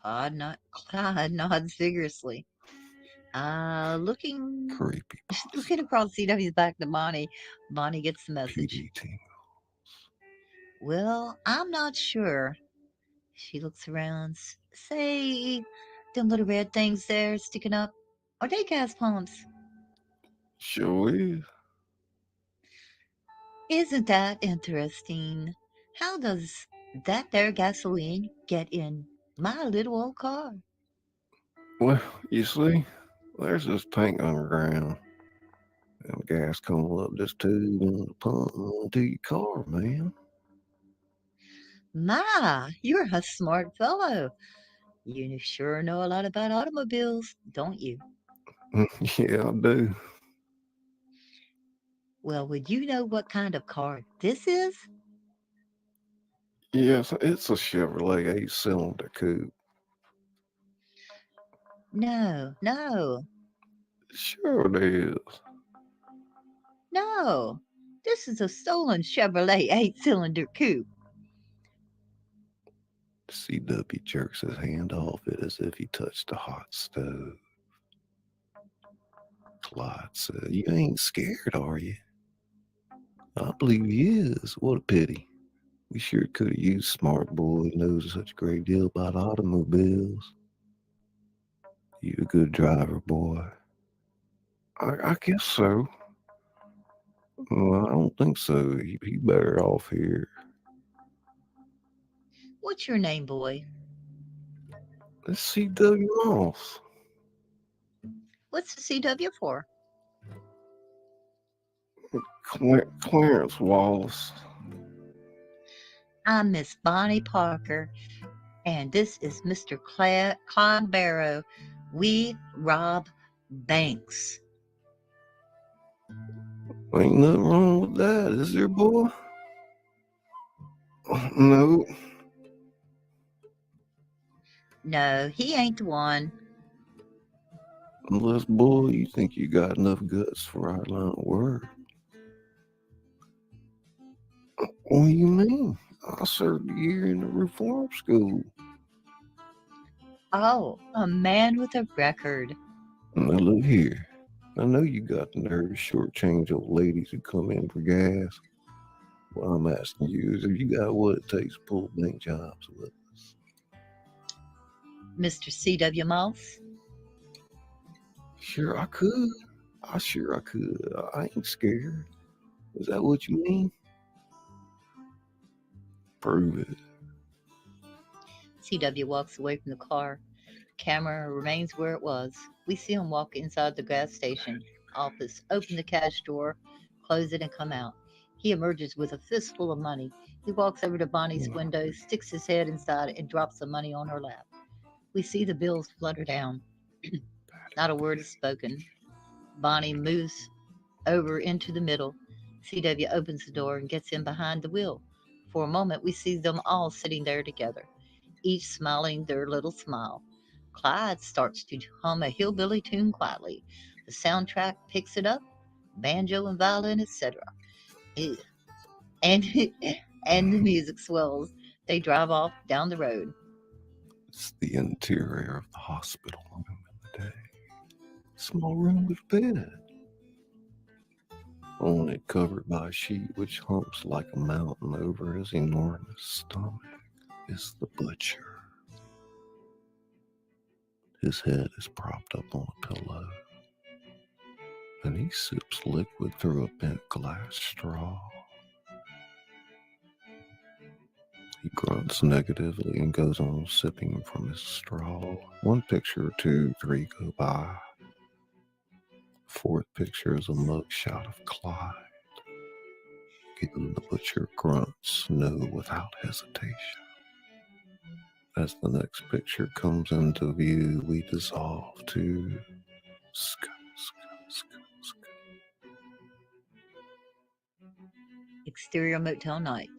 Clyde nods vigorously. Looking Creepy looking across CW's back to Bonnie. Bonnie gets the message. PD team. Well, I'm not sure. She looks around. Say, them little red things there sticking up. Are they gas pumps? Sure is. Isn't that interesting? How does that there gasoline get in my little old car? Well, you see, there's this tank underground. And gas coming up this tube and the pump to your car, man. My, you're a smart fellow. You sure know a lot about automobiles, don't you? Yeah, I do. Well, would you know what kind of car this is? Yes, it's a Chevrolet 8-cylinder coupe. No, Sure it is. no. This is a stolen Chevrolet 8-cylinder coupe. CW jerks his hand off it as if he touched a hot stove. Clyde said, "You ain't scared, are you?" "I believe he is. What a pity. We sure could have used smart boy who knows such a great deal about automobiles. You a good driver, boy?" I guess so. Well, I don't think so. He better off here. What's your name, boy? Let's see W. Moss. What's the CW for? Clarence Wallace. I'm Miss Bonnie Parker, and this is Mr. Clyde Barrow. We rob banks. Ain't nothing wrong with that, is there, boy? No. No, he ain't the one. Unless, boy, you think you got enough guts for our line of work. What do you mean? I served a year in the reform school. Oh, a man with a record. Now look here. I know you got the nerve to shortchange old ladies who come in for gas. What I'm asking you is if you got what it takes to pull bank jobs with us. Mr. C.W. Moss? Sure I could. I could. I ain't scared. Is that what you mean? Prove it. C.W. walks away from the car. Camera remains where it was. We see him walk inside the gas station office, open the cash drawer, close it, and come out. He emerges with a fistful of money. He walks over to Bonnie's window, sticks his head inside, and drops the money on her lap. We see the bills flutter down. Not a word is spoken. Bonnie moves over into the middle. CW opens the door and gets in behind the wheel. For a moment, we see them all sitting there together, each smiling their little smile. Clyde starts to hum a hillbilly tune quietly. The soundtrack picks it up, banjo and violin, etc. And and the music swells. They drive off down the road. It's the interior of the hospital room in the day. Small room with a bed. On it covered by a sheet which humps like a mountain over his enormous stomach is the butcher. His head is propped up on a pillow, and he sips liquid through a bent glass straw. He grunts negatively and goes on sipping from his straw. 1 picture, 2, 3 go by. 4th picture is a mugshot of Clyde. Giving the butcher grunts no without hesitation. As the next picture comes into view, we dissolve to sk. Exterior motel night.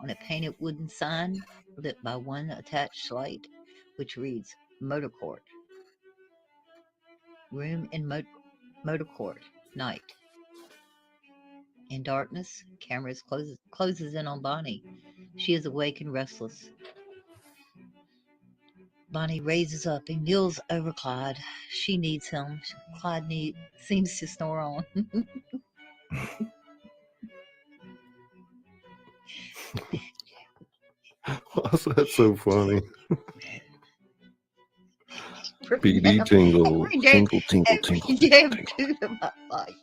On a painted wooden sign lit by one attached light, which reads Motor Court. Room in Motor Court. Night. In darkness, cameras closes in on Bonnie. She is awake and restless. Bonnie raises up and kneels over Clyde. She needs him. Clyde seems to snore on. Why's that so funny? Every PD damn- tingle, every damn- tingle, tingle, every tingle, damn tingle. dude of my life.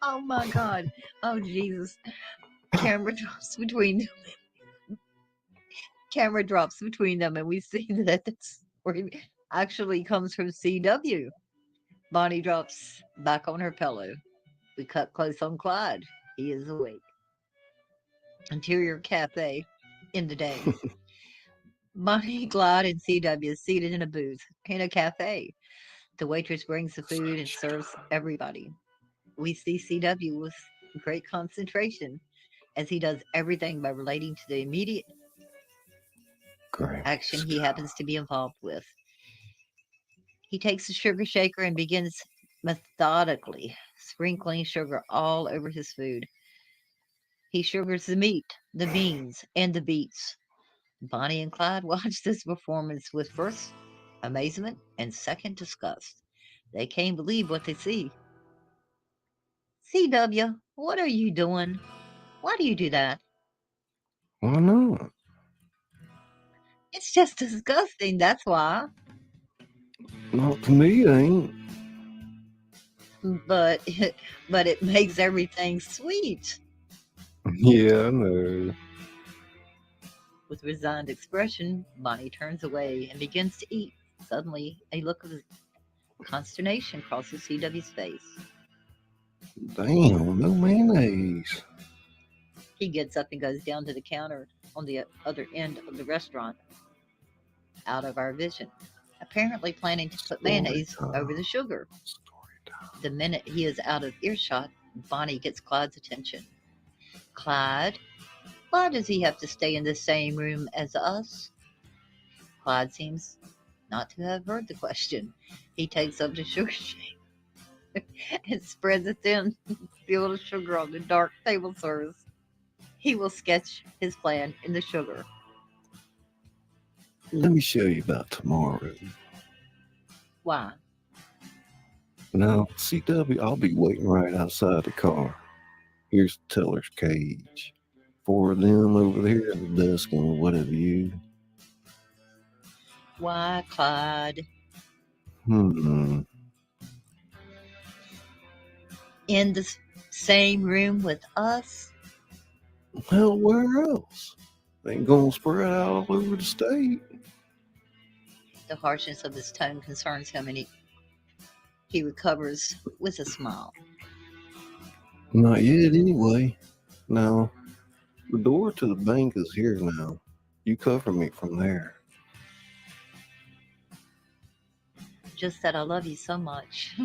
Oh my God. Oh Jesus. Camera drops between them, and we see that the story actually comes from CW. Bonnie drops back on her pillow. We cut close on Clyde. He is awake. Interior cafe in the day. Bonnie, Clyde, and CW is seated in a booth in a cafe. The waitress brings the food and serves everybody. We see CW with great concentration, as he does everything by relating to the immediate action he happens to be involved with. He takes a sugar shaker and begins methodically sprinkling sugar all over his food. He sugars the meat, the beans, and the beets. Bonnie and Clyde watch this performance with first amazement and second disgust. They can't believe what they see. CW, what are you doing? Why do you do that? Why not? It's just disgusting, that's why. Not to me, it ain't. But it makes everything sweet. Yeah, I know. With resigned expression, Bonnie turns away and begins to eat. Suddenly, a look of consternation crosses CW's face. Damn, no mayonnaise. He gets up and goes down to the counter on the other end of the restaurant, out of our vision, apparently planning to put mayonnaise over the sugar. The minute he is out of earshot, Bonnie gets Clyde's attention. Clyde, why does he have to stay in the same room as us? Clyde seems not to have heard the question. He takes up the sugar shake and spreads a thin field of sugar on the dark table service. He will sketch his plan in the sugar. Let me show you about tomorrow. Why? Now, CW, I'll be waiting right outside the car. Here's the teller's cage. 4 of them over there at the desk and what have you. Why, Clyde? Hmm. In the same room with us? Well, where else? They ain't gonna spread out all over the state. The harshness of his tone concerns him, and he recovers with a smile. Not yet, anyway. Now, the door to the bank is here now. You cover me from there. Just that I love you so much.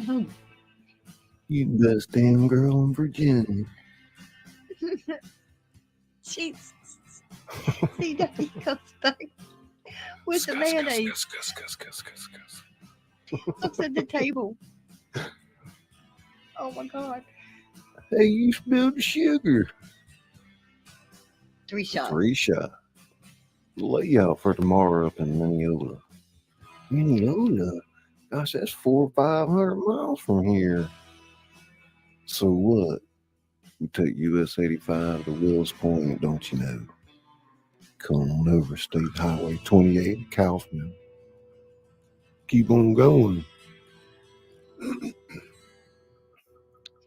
You best damn girl in Virginia. Jesus. CW comes back with the mayonnaise. Looks at the table. Oh my God. Hey, you spilled the sugar. 3 shots. 3 shot. Layout for tomorrow up in Minneota. Minneota? Gosh, that's 400 or 500 miles from here. So what? We take US 85 to Wills Point, don't you know? Come on over State Highway 28 to Kaufman. Keep on going.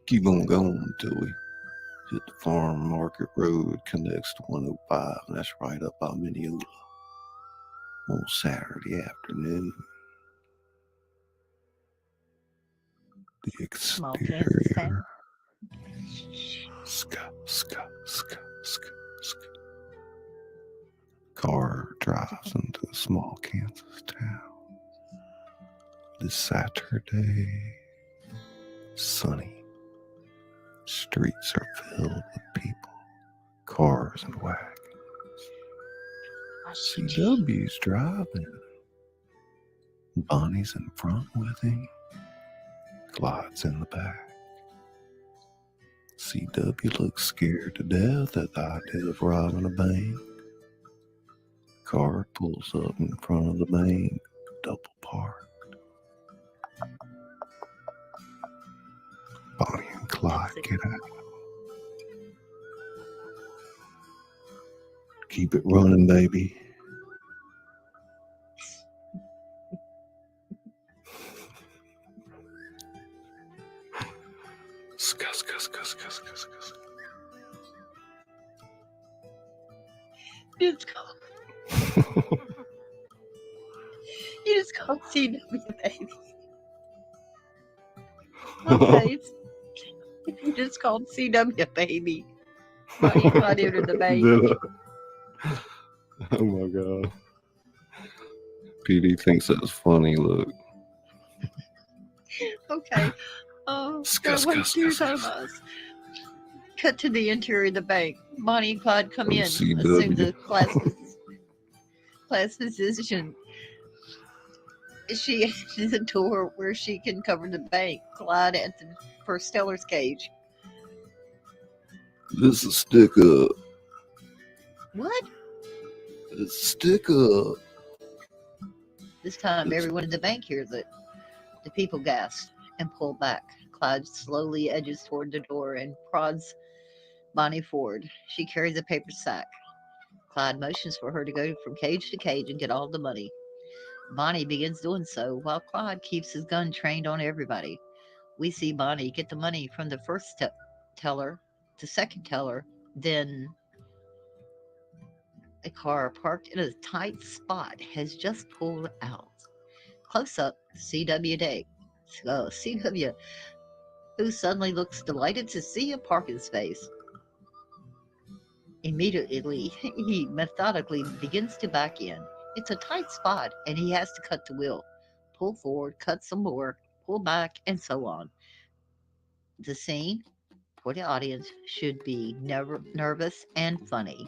Keep on going until we Hit the Farm Market Road, connects to 105, and that's right up by Mineola on Saturday afternoon. The Small Kansas town. exterior. Car drives into a small Kansas town. This Saturday, sunny. Streets are filled with people, cars and wagons. CW's driving. Bonnie's in front with him. Clyde's in the back. CW looks scared to death at the idea of robbing a bank. Car pulls up in front of the bank, double parked. Bonnie and Clyde get out. Keep it running, baby. Scuss. You just called CW baby. Okay. You just called CW baby. Why you not into the baby? Oh my god. PD thinks that's funny, look. Okay. Cut to the interior of the bank. Bonnie and Clyde come in. CW. Assume the class position. She enters the door where she can cover the bank. Clyde at the first teller's cage. This is a stick up. What? It's a stick up. This time everyone in the bank hears it. The people gasp and pull back. Clyde slowly edges toward the door and prods Bonnie forward. She carries a paper sack. Clyde motions for her to go from cage to cage and get all the money. Bonnie begins doing so while Clyde keeps his gun trained on everybody. We see Bonnie get the money from the first teller, the second teller, then a car parked in a tight spot has just pulled out. Close up, CW Day. CW, who suddenly looks delighted to see a parking space. Immediately, he methodically begins to back in. It's a tight spot, and he has to cut the wheel. Pull forward, cut some more, pull back, and so on. The scene for the audience should be nervous and funny.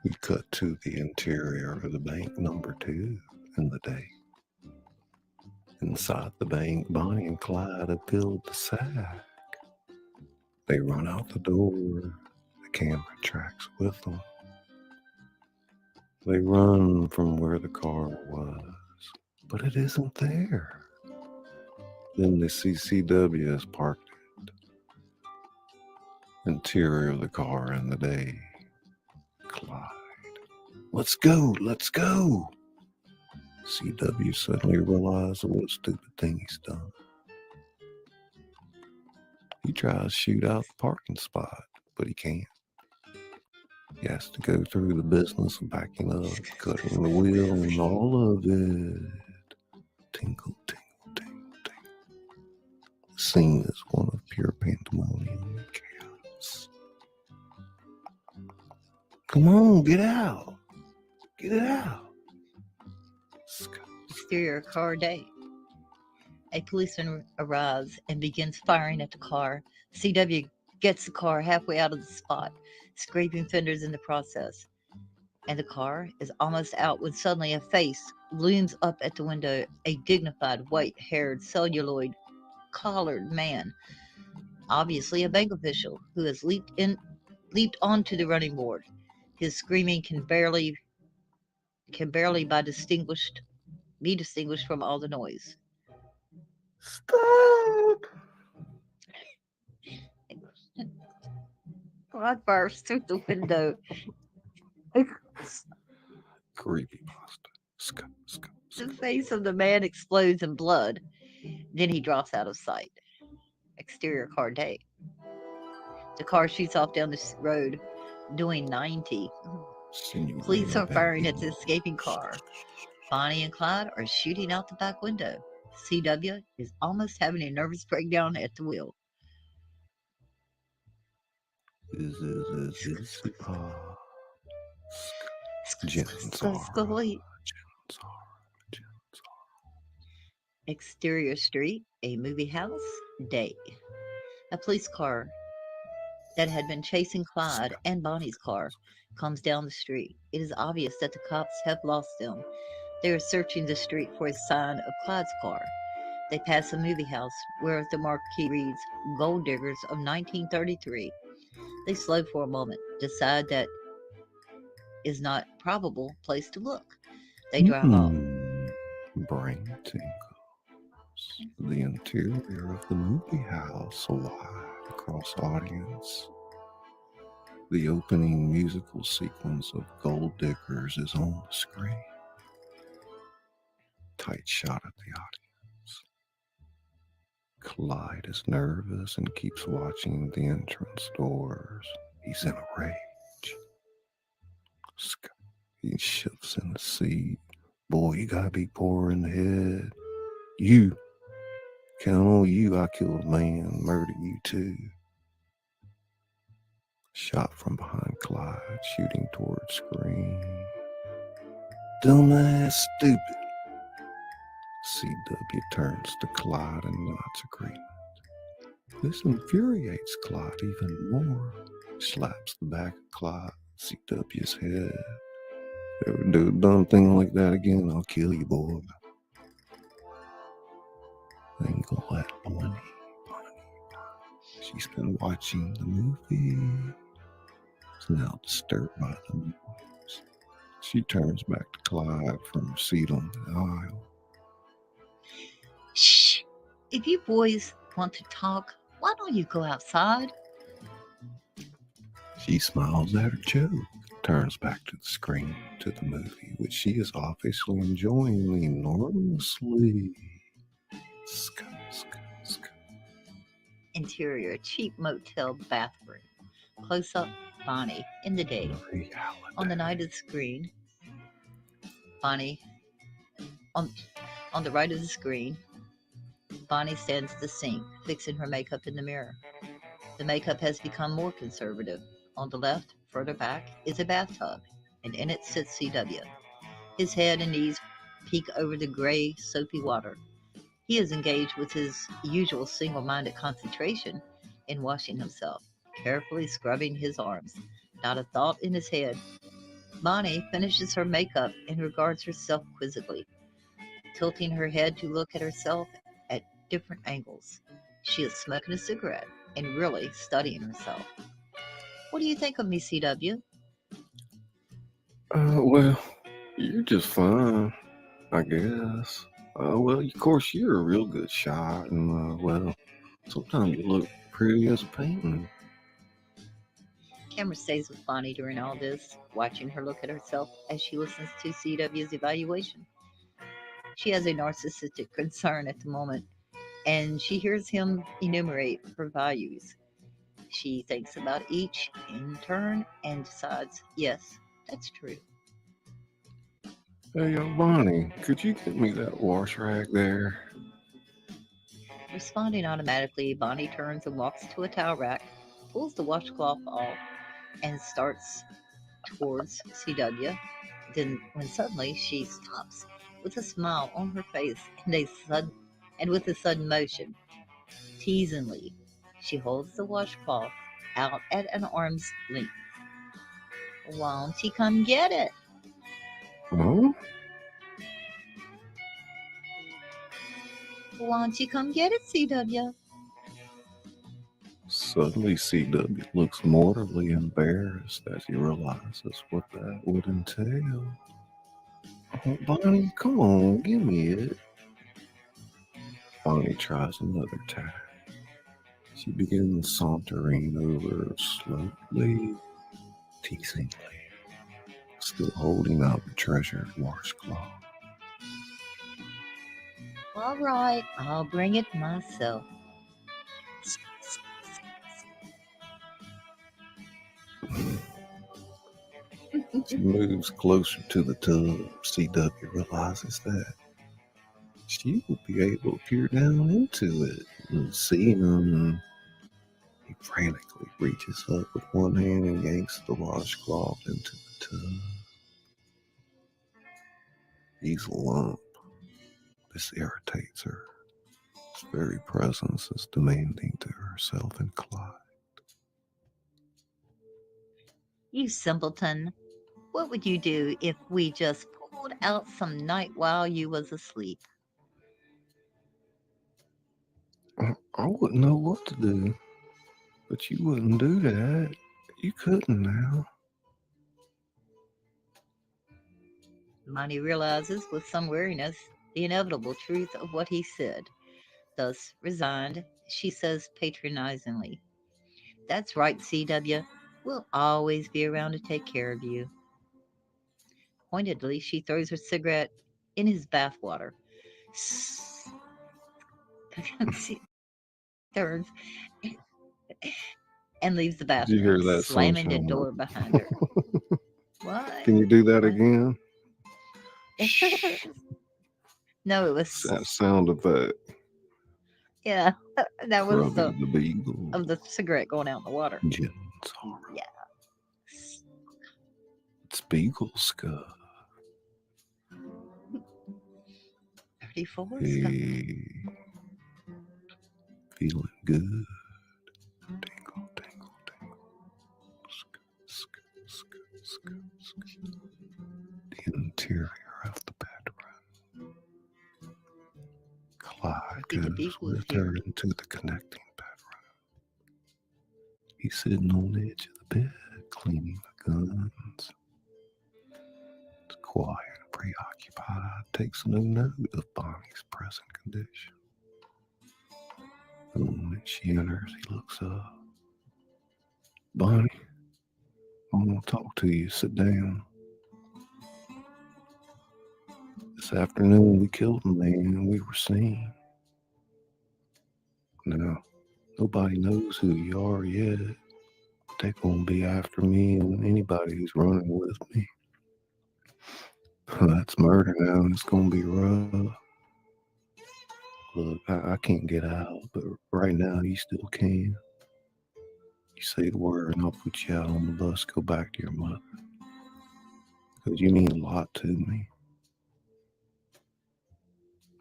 We cut to the interior of the bank number 2 in the day. Inside the bank, Bonnie and Clyde have filled the sack. They run out the door. The camera tracks with them. They run from where the car was, but it isn't there. Then they see CW has parked it. Interior of the car in the day. Clyde. Let's go. CW suddenly realized what a stupid thing he's done. He tries to shoot out the parking spot, but he can't. He has to go through the business of backing up, cutting the wheel, and all of it. Tingle, tingle, tingle, tingle. The scene is one of pure pandemonium and chaos. Come on, get out. Get it out. Exterior car day. A policeman arrives and begins firing at the car. CW gets the car halfway out of the spot, scraping fenders in the process. And the car is almost out when suddenly a face looms up at the window, a dignified, white-haired, celluloid, collared man, obviously a bank official, who has leaped onto the running board. His screaming can barely be distinguished from all the noise. Stop! Clyde bursts through the window. Creepy pasta. The face of the man explodes in blood. Then he drops out of sight. Exterior car day. The car shoots off down the road doing 90. Police Simulating are firing at the baby. escaping car. Bonnie and Clyde are shooting out the back window. CW is almost having a nervous breakdown at the wheel. Scully. Exterior street, a movie house, day. A police car that had been chasing Clyde and Bonnie's car comes down the street. It is obvious that the cops have lost them. They are searching the street for a sign of Clyde's car. They pass a movie house where the marquee reads Gold Diggers of 1933. They slow for a moment, decide that is not probable place to look. They drive off. Brain tingles. The interior of the movie house, a wide across audience. The opening musical sequence of Gold Diggers is on the screen. Tight shot at the audience. Clyde is nervous and keeps watching the entrance doors. He's in a rage. He shifts in the seat. Boy, you gotta be poor in the head. You. Count on you, I killed a man, murder you too. Shot from behind Clyde, shooting toward screen. Dumbass, stupid. CW turns to Clyde and nods agreement. This infuriates Clyde even more. Slaps the back of Clyde, CW's head. Ever do a dumb thing like that again, I'll kill you, boy. Then go let Bonnie. She's been watching the movie. Is now disturbed by the noise. She turns back to Clyde from her seat on the aisle. Shh! If you boys want to talk, why don't you go outside? She smiles at her joke, turns back to the screen, to the movie, which she is obviously enjoying enormously. Interior, cheap motel bathroom. Close up, Bonnie, in the day. On the night of the screen, Bonnie, on the right of the screen, Bonnie stands at the sink, fixing her makeup in the mirror. The makeup has become more conservative. On the left, further back, is a bathtub, and in it sits CW. His head and knees peek over the gray, soapy water. He is engaged with his usual single-minded concentration in washing himself, carefully scrubbing his arms, not a thought in his head. Bonnie finishes her makeup and regards herself quizzically, tilting her head to look at herself at different angles. She is smoking a cigarette and really studying herself. What do you think of me, CW? Well, you're just fine, I guess. Well, of course, you're a real good shot, and, well, sometimes you look pretty as a painting. Camera stays with Bonnie during all this, watching her look at herself as she listens to CW's evaluation. She has a narcissistic concern at the moment, and she hears him enumerate her values. She thinks about each in turn and decides, yes, that's true. Hey, Bonnie, could you get me that wash rag there? Responding automatically, Bonnie turns and walks to a towel rack, pulls the washcloth off, and starts towards CW. Then, when suddenly she stops with a smile on her face and with a sudden motion, teasingly, she holds the washcloth out at an arm's length. Won't he come get it? Huh? Won't you come get it, CW? Suddenly, CW looks mortally embarrassed as he realizes what that would entail. Oh, Bonnie, come on, give me it. Bonnie tries another tack. She begins sauntering over slowly, teasingly, still holding out the treasured washcloth. All right, I'll bring it myself. She moves closer to the tub. CW realizes that she will be able to peer down into it and see him. He frantically reaches up with one hand and yanks the washcloth into the tub. He's a lump. This irritates her. His very presence is demanding to herself and Clyde. You simpleton. What would you do if we just pulled out some night while you was asleep? I wouldn't know what to do, but you wouldn't do that. You couldn't now. Monty realizes with some weariness the inevitable truth of what he said. Thus resigned, she says patronizingly, "That's right, CW. We'll always be around to take care of you." Pointedly, she throws her cigarette in his bathwater. She turns and leaves the Did you hear bathroom, that, slamming the sunshine? door behind her. What? Can you do that What? again? No, it was That sound effect. yeah. That was the Rubbing the beagle. of the cigarette going out in the water. Gentle. Yeah. It's beagle scuff. 34 stuff. Hey. Feeling good. Tingle, tingle, tingle. Sk, sk, sk, sk, sk. The interior of the bedroom. Clyde Be the goes beagle with here. her into the connecting bedroom. He's sitting on the edge of the bed, cleaning the guns. It's quiet and preoccupied, takes no note of Bonnie's present condition. The moment she enters, he looks up. Bonnie, I want to talk to you. Sit down. This afternoon, we killed a man we were seen. Now, nobody knows who you are yet. They're going to be after me and anybody who's running with me. That's murder now, and it's going to be rough. Look, I can't get out, but right now you still can. You say the word and I'll put you out on the bus, go back to your mother. Because you mean a lot to me.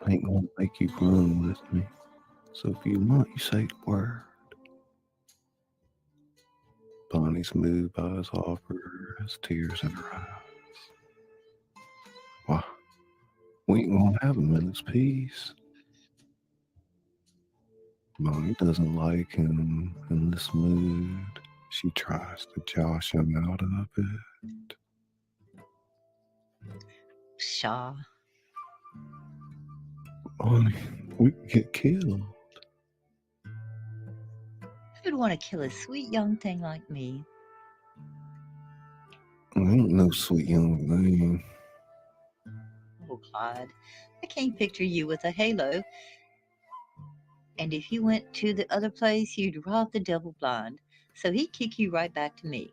I ain't going to make you run with me. So if you want, you say the word. Bonnie's moved by his offer, has tears in her eyes. Why? We ain't going to have a minute's peace. Bonnie doesn't like him in this mood. She tries to josh him out of it. Shaw. Bonnie, we could get killed. Who'd want to kill a sweet young thing like me? I ain't no sweet young thing. Oh, Clyde, I can't picture you with a halo. And if you went to the other place, you'd rob the devil blind. So he'd kick you right back to me.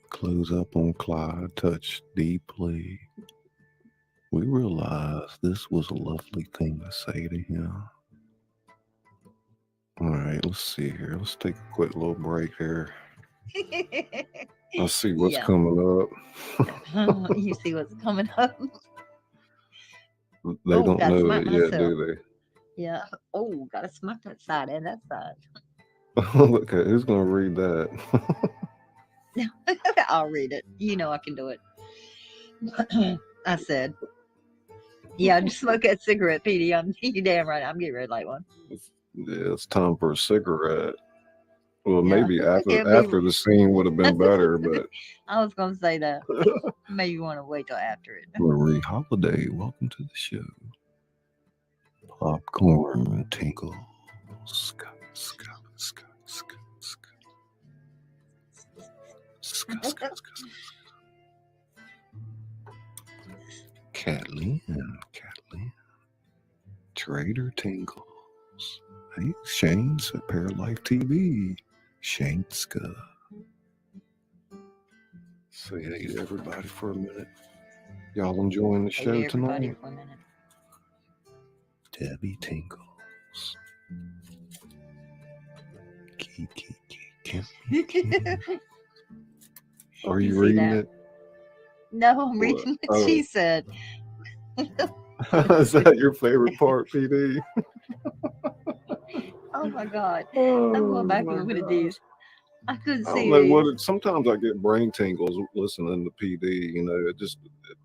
Close up on Clyde, touched deeply. We realized this was a lovely thing to say to him. All right, let's see here. Let's take a quick little break here. Let's see what's Yeah. coming up. You see what's coming up? They Oh, don't gotta know smack it yet, myself. do Yeah. Oh, gotta smack that side and that side. they? Look at who's gonna read that? I'll read it. You know I can do it. I said, yeah, just smoke that cigarette, Petey. You damn right. I'm getting ready to light one. Yeah, it's time for a cigarette. Well, Yeah. maybe after the scene would have been better, but I was gonna say that. Maybe you want to wait till after it. Marie Holiday, welcome to the show. Popcorn and tingles. Scuff, scuff, scuff, scuff, scuff. Scuff, scuff, scuff, scuff. Kathleen. Trader Tingles. Hey, Shane's at Paralife TV. Shane Scott. Say hey to everybody for a minute. Y'all enjoying the Hey show to everybody tonight? for a minute. Debbie Tingles. Kiki. Are you see reading that? it? No, I'm reading what Oh. she said. Is that your favorite part, PD? Oh my God. Oh, I'm going back my and looking at gosh. these. I couldn't I see don't know these. what sometimes I get brain tingles listening to PD. You know, it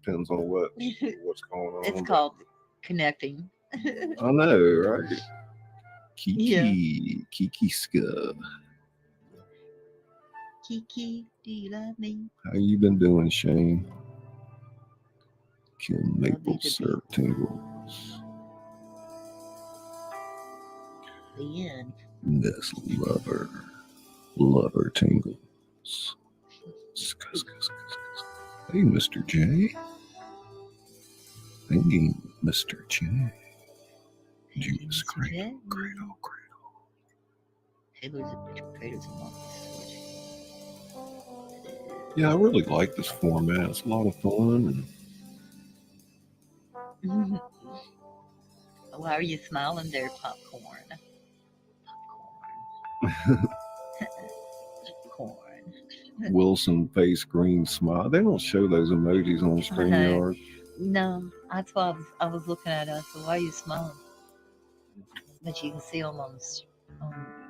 depends on what's going on. It's called connecting. I know, right? Kiki Ska. Kiki, do you love me? How you been doing, Shane? Kim Love me Maple to syrup tingles. The end. This lover tingles. Hey, Mr. J. Hey, Mr. J. Judas Cradle. Taylor's Traders and Yeah, I really like this format. It's a lot of fun. Monkeys. Why are you smiling there, popcorn? Popcorn. Wilson face green smile. They don't show those emojis on StreamYard. No, that's why I was looking at us. So why are you smiling? But you can see them on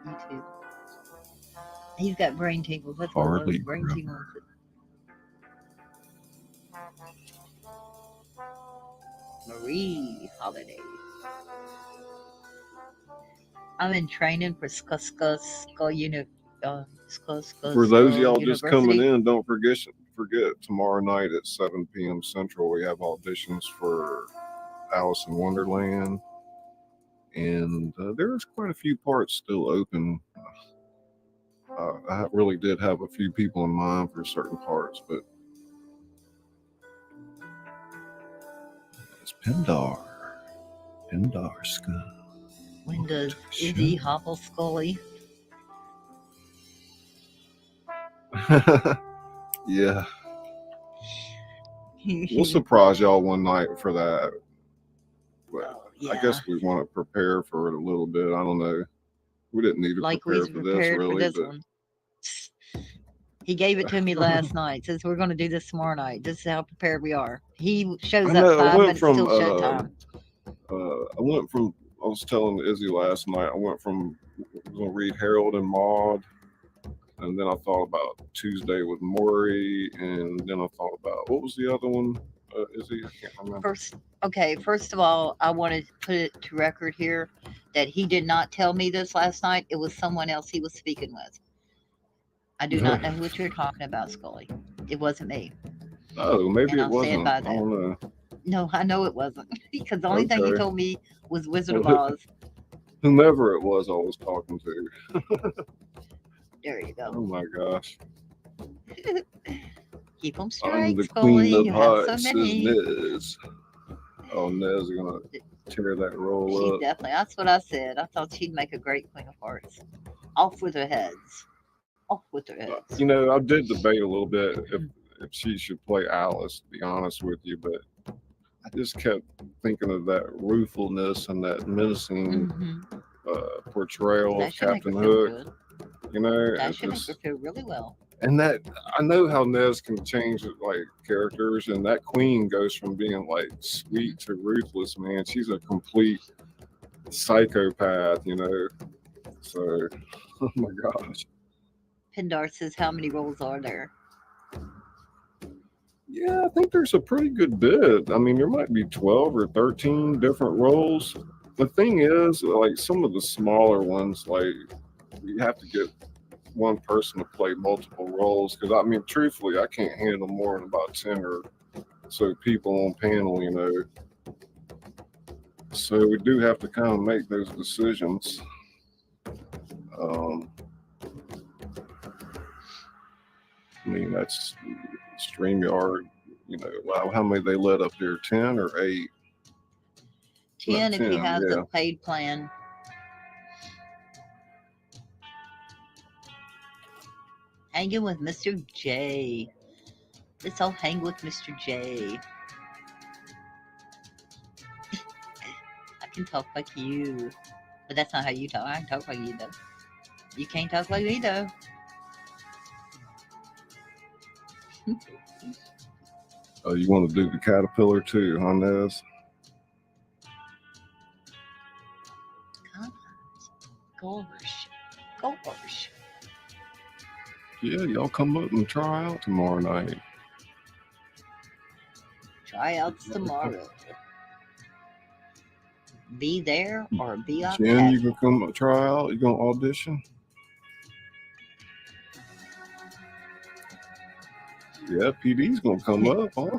YouTube. He's got brain tingles. That's what Hardly it was, brain Grummer. tingles. Marie Holiday. I'm in training for Skull For those of y'all just coming University. in, don't forget tomorrow night at 7 p.m. Central, we have auditions for Alice in Wonderland. And there's quite a few parts still open. I really did have a few people in mind for certain parts, but it's Pindar Skull. When does Izzy hobble Scully? Yeah. We'll surprise y'all one night for that. But Yeah. I guess we want to prepare for it a little bit. I don't know. We didn't need to like prepare we for this, prepared really. for this But one. He gave it to me last night. Says we're going to do this tomorrow night. This is how prepared we are. He shows I up know, 5 minutes till showtime. I was telling Izzy last night, I went from going to read Harold and Maude, and then I thought about Tuesday with Maury, and then I thought about, what was the other one, Izzy? I can't remember. First of all, I want to put it to record here that he did not tell me this last night. It was someone else he was speaking with. I do not know what you're talking about, Scully. It wasn't me. Oh, maybe And it I'll wasn't. stand by I that. don't know. No, I know it wasn't. Because the only thing he Okay. told me was Wizard of Oz. Whomever it was I was talking to. There you go. Oh my gosh. Keep them I'm straight, the Scully. queen of You have so hearts, many. is Nez. Oh, Nez is going to tear that roll She's up. definitely, that's what I said. I thought she'd make a great Queen of Hearts. Off with her heads. Off with her heads. You know, I did debate a little bit if she should play Alice, to be honest with you, but I just kept thinking of that ruefulness and that menacing portrayal That of should make her Captain feel Hook. good. You know, That it's should make just, her feel really well. and that I know how Nez can change like characters, and that queen goes from being like sweet to ruthless. Man, she's a complete psychopath. You know, so oh my gosh. Pindar says, how many roles are there? Yeah, I think there's a pretty good bit. I mean, there might be 12 or 13 different roles. The thing is, like some of the smaller ones, like you have to get one person to play multiple roles. Because I mean, truthfully, I can't handle more than about 10 or so people on panel, you know. So we do have to kind of make those decisions. I mean, that's StreamYard You know, wow, how many they let up there? 10 or 8? 10 if you 10, have yeah. the paid plan. Hanging with Mr. J. Let's all hang with Mr. J. I can talk like you. But that's not how you talk. I can talk like you, though. You can't talk like me, though. Oh, you want to do the caterpillar too, huh, Nez? Gosh. Gosh. Yeah, y'all come up and try out tomorrow night. Tryouts tomorrow. Be there or be on Jen, you chat. can come try out. You gonna audition? Yeah, PD's gonna come up, huh?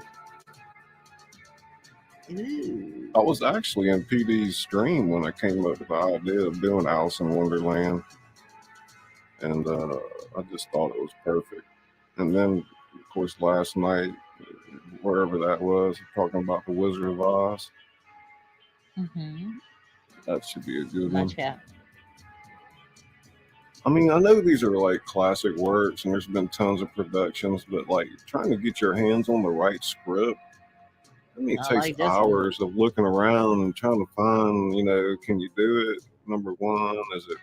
Ooh. I was actually in PD's stream when I came up with the idea of doing Alice in Wonderland, and I just thought it was perfect. And then, of course, last night, wherever that was, talking about the Wizard of Oz. Mm-hmm. That should be a good My one. chat. I mean, I know these are like classic works, and there's been tons of productions, but like trying to get your hands on the right script. I mean, it I takes like this one. hours of looking around and trying to find, you know, can you do it? Number one, is it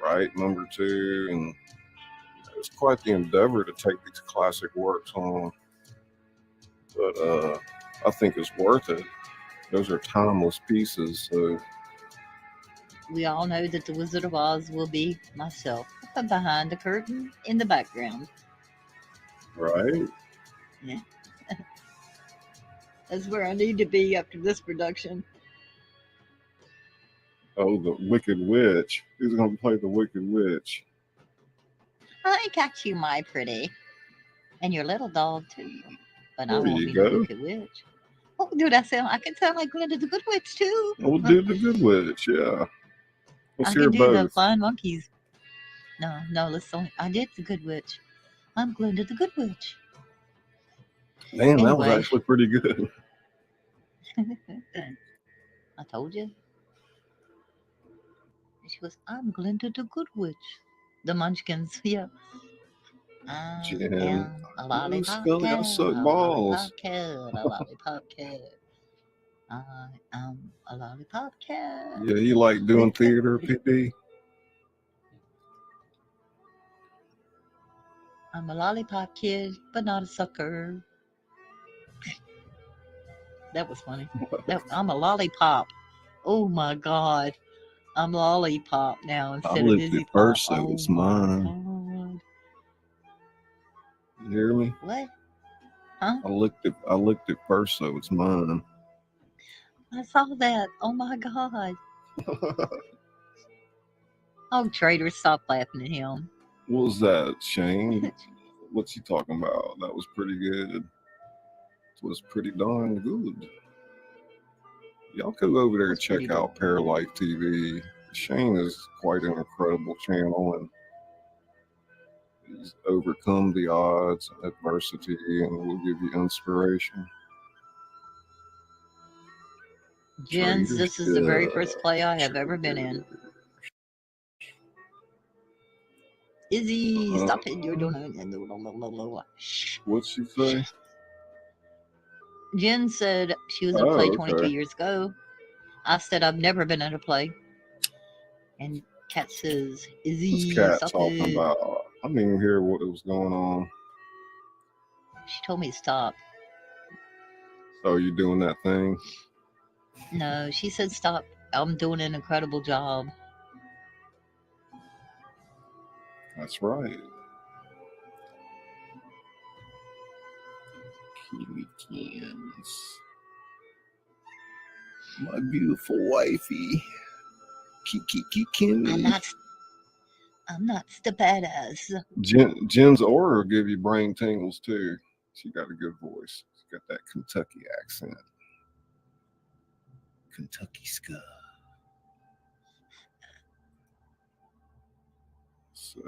right? Number two, and it's quite the endeavor to take these classic works on. But I think it's worth it. Those are timeless pieces. So We all know that the Wizard of Oz will be myself behind the curtain in the background. right? Yeah. That's where I need to be after this production. Oh, the Wicked Witch. Who's going to play the Wicked Witch? I got you, my pretty. And your little dog, too. But I There won't you be go. no Wicked Witch. Oh, dude, I can sound like Glinda the Good Witch, too. We'll do the Good Witch, yeah. Let's I hear can do the both. Flying Monkeys. No, listen. I did the Good Witch. I'm Glinda the Good Witch. Man, that was Anyway. actually pretty good. I told you. She goes, I'm Glinda the Good Witch. The Munchkins, yeah. I Jen, am a no, lollipop Scully, I cat, suck a balls. lollipop cat, a lollipop cat. I am a lollipop cat. Yeah, you like doing theater, PD? I'm a lollipop kid, but not a sucker. That was funny. I'm a lollipop. Oh my god. I'm lollipop now I instead of licked Dizzy it Pop. first, so Oh it's my mine. god. You hear me? What? Huh? I licked it first, so it's mine. I saw that. Oh my god. Oh, traitor, stop laughing at him. What was that, Shane? What's he talking about? That was pretty good. It was pretty darn good. Y'all go over there and check out Paralife TV. Shane is quite an incredible channel, and he's overcome the odds and adversity and will give you inspiration. Jens, this is the very first play I have ever been in. Izzy, stop it. You're doing it. What'd she say? Jen said she was in a play 22 okay. years ago. I said I've never been in a play. And Kat says, Izzy, What's Kat stop talking it. about? I didn't even hear what was going on. She told me to stop. Oh, you doing that thing? No, she said stop. I'm doing an incredible job. That's right. Kimmykins. My beautiful wifey. Kimmy. I'm not the badass. Jen's aura will give you brain tingles too. She got a good voice. She got that Kentucky accent. Kentucky ska. So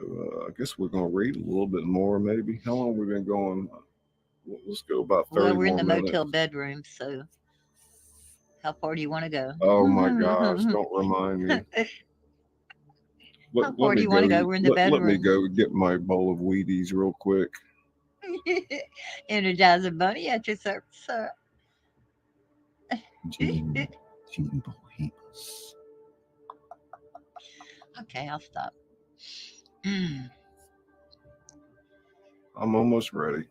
I guess we're gonna read a little bit more maybe. How long have we been going? Let's go about Well, 30 we're in more the motel minutes. bedroom, so how far do you want to go? Oh my gosh, don't remind me. How Let far do me you want to go. go? We're in the Let me bedroom. go get my bowl of Wheaties real quick. Energizer Bunny at your service, sir. Gene Bohemus. Okay, I'll stop. I'm almost ready.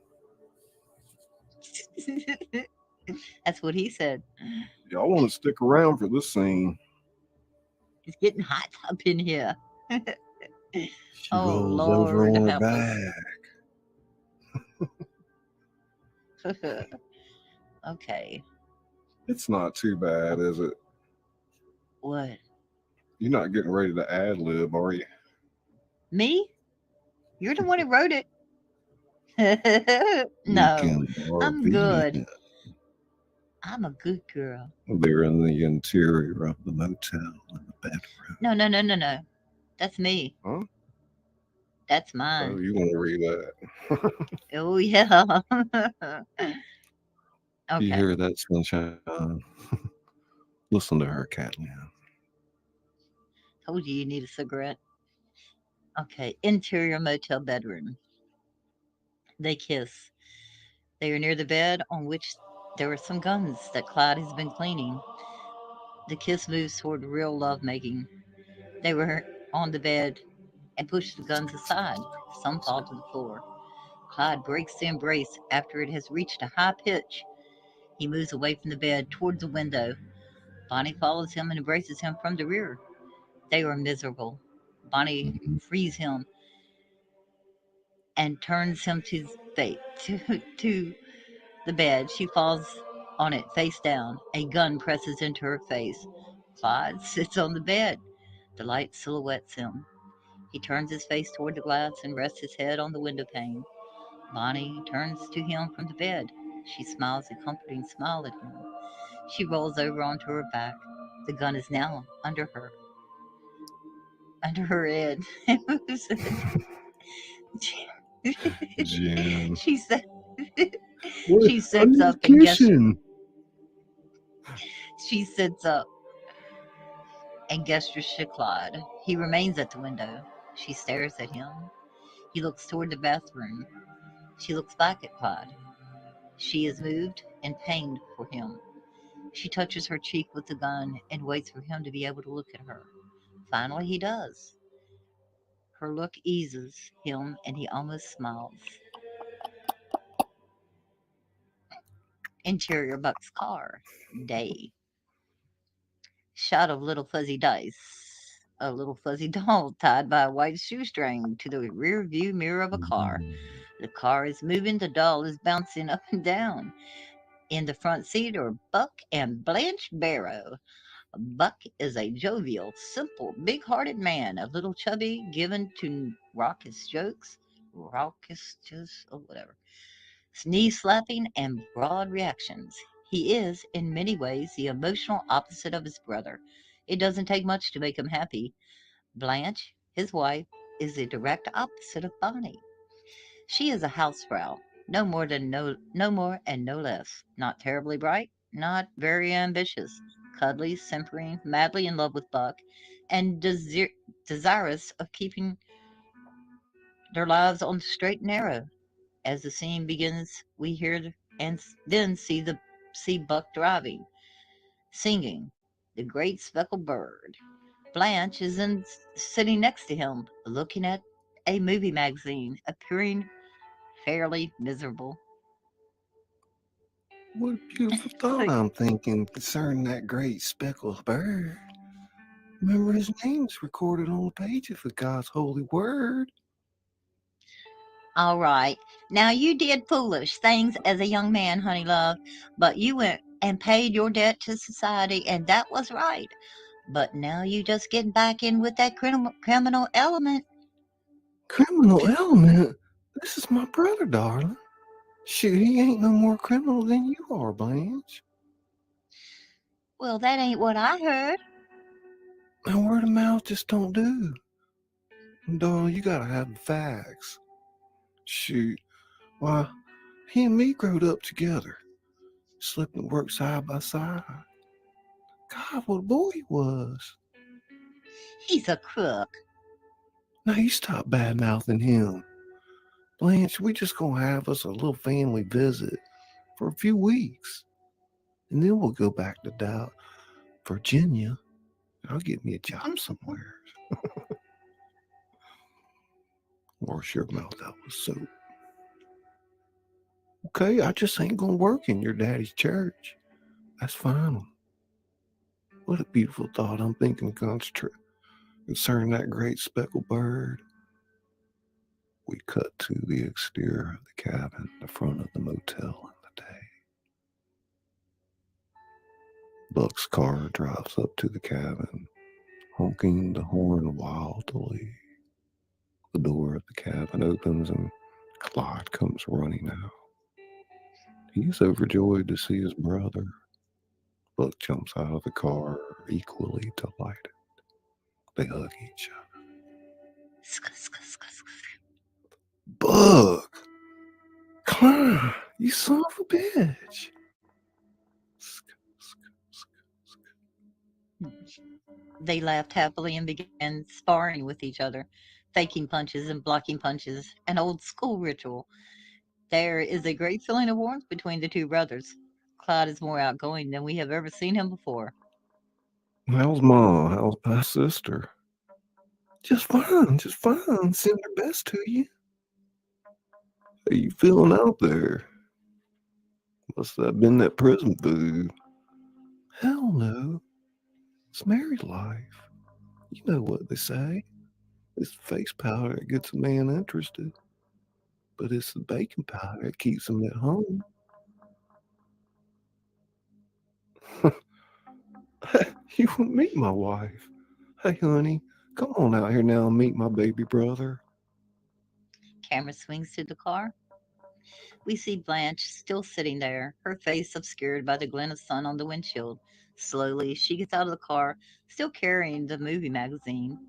That's what he said. Y'all want to stick around for this scene? It's getting hot up in here. She Oh, rolls over Lord, on her help back. us. Okay. It's not too bad, is it? What? You're not getting ready to ad lib, are you? Me? You're the one who wrote it. You No, can I'm RV. good. I'm a good girl. They're in the interior of the motel in the bedroom. No, no, no, no, no. That's me. Huh? That's Oh, mine. you want to read that? Oh, yeah. You Okay. hear that, sunshine? Listen to her, Catlin. Told you need a cigarette. Okay. Interior motel bedroom. They kiss. They are near the bed on which there are some guns that Clyde has been cleaning. The kiss moves toward real love making. They were on the bed and push the guns aside. Some fall to the floor. Clyde breaks the embrace after it has reached a high pitch. He moves away from the bed toward the window. Bonnie follows him and embraces him from the rear. They are miserable. Bonnie frees him and turns him to the bed. She falls on it face down. A gun presses into her face. Clyde sits on the bed. The light silhouettes him. He turns his face toward the glass and rests his head on the window pane. Bonnie turns to him from the bed. She smiles a comforting smile at him. She rolls over onto her back. The gun is now under her head. Jen. she said, What? she I sits need up and kissing. she sits up and gestures to Clyde. He remains at the window. She stares at him. He looks toward the bathroom. She looks back at Clyde. She is moved and pained for him. She touches her cheek with the gun and waits for him to be able to look at her. Finally, he does. Her look eases him and he almost smiles. Interior Buck's car. Day. Shot of little fuzzy dice. A little fuzzy doll tied by a white shoestring to the rear view mirror of a car. The car is moving, the doll is bouncing up and down. In the front seat are Buck and Blanche Barrow. Buck is a jovial, simple, big hearted man, a little chubby, given to raucous, just, or whatever, knee slapping, and broad reactions. He is, in many ways, the emotional opposite of his brother. It doesn't take much to make him happy. Blanche, his wife, is the direct opposite of Bonnie. She is a housefrau, no more and no less. Not terribly bright, not very ambitious, cuddly, simpering, madly in love with Buck, and desirous of keeping their lives on the straight and narrow. As the scene begins, we hear and then see Buck driving, singing, "The Great Speckled Bird." Blanche is sitting next to him, looking at a movie magazine, appearing fairly miserable. What a beautiful thought I'm thinking concerning that great speckled bird. Remember, his name's recorded on the page of God's holy word. All right. Now you did foolish things as a young man, honey love, but you went and paid your debt to society, and that was right. But now you just getting back in with that criminal element. Criminal element? This is my brother, darling. Shoot, he ain't no more criminal than you are, Blanche. Well, that ain't what I heard. Now, word of mouth just don't do. Darling, you gotta have the facts. Shoot, why, He and me growed up together. Slept and worked side by side. God, what a boy he was. He's a crook. Now you stop bad-mouthing him. Blanche, we just gonna have us a little family visit for a few weeks. And then we'll go back to Virginia. I'll get me a job somewhere. Wash your mouth out with soap. Okay, I just ain't gonna work in your daddy's church. That's fine. What a beautiful thought. I'm thinking concerning that great speckled bird. We cut to the exterior of the cabin, the front of the motel in the day. Buck's car drives up to the cabin, honking the horn wildly. The door of the cabin opens and Clyde comes running out. He's overjoyed to see his brother. Buck jumps out of the car, equally delighted. They hug each other. Buck! Clyde, you son of a bitch! They laughed happily and began sparring with each other, faking punches and blocking punches, an old school ritual. There is a great feeling of warmth between the two brothers. Clyde is more outgoing than we have ever seen him before. How's Ma? How's my sister? Just fine. Send her best to you. How you feeling out there? Must have been that prison food. Hell no. It's married life. You know what they say. It's the face powder that gets a man interested. But it's the baking powder that keeps him at home. You won't meet my wife. Hey, honey, come on out here now and meet my baby brother. Camera swings to the car. We see Blanche still sitting there, her face obscured by the glint of sun on the windshield. Slowly, she gets out of the car, still carrying the movie magazine.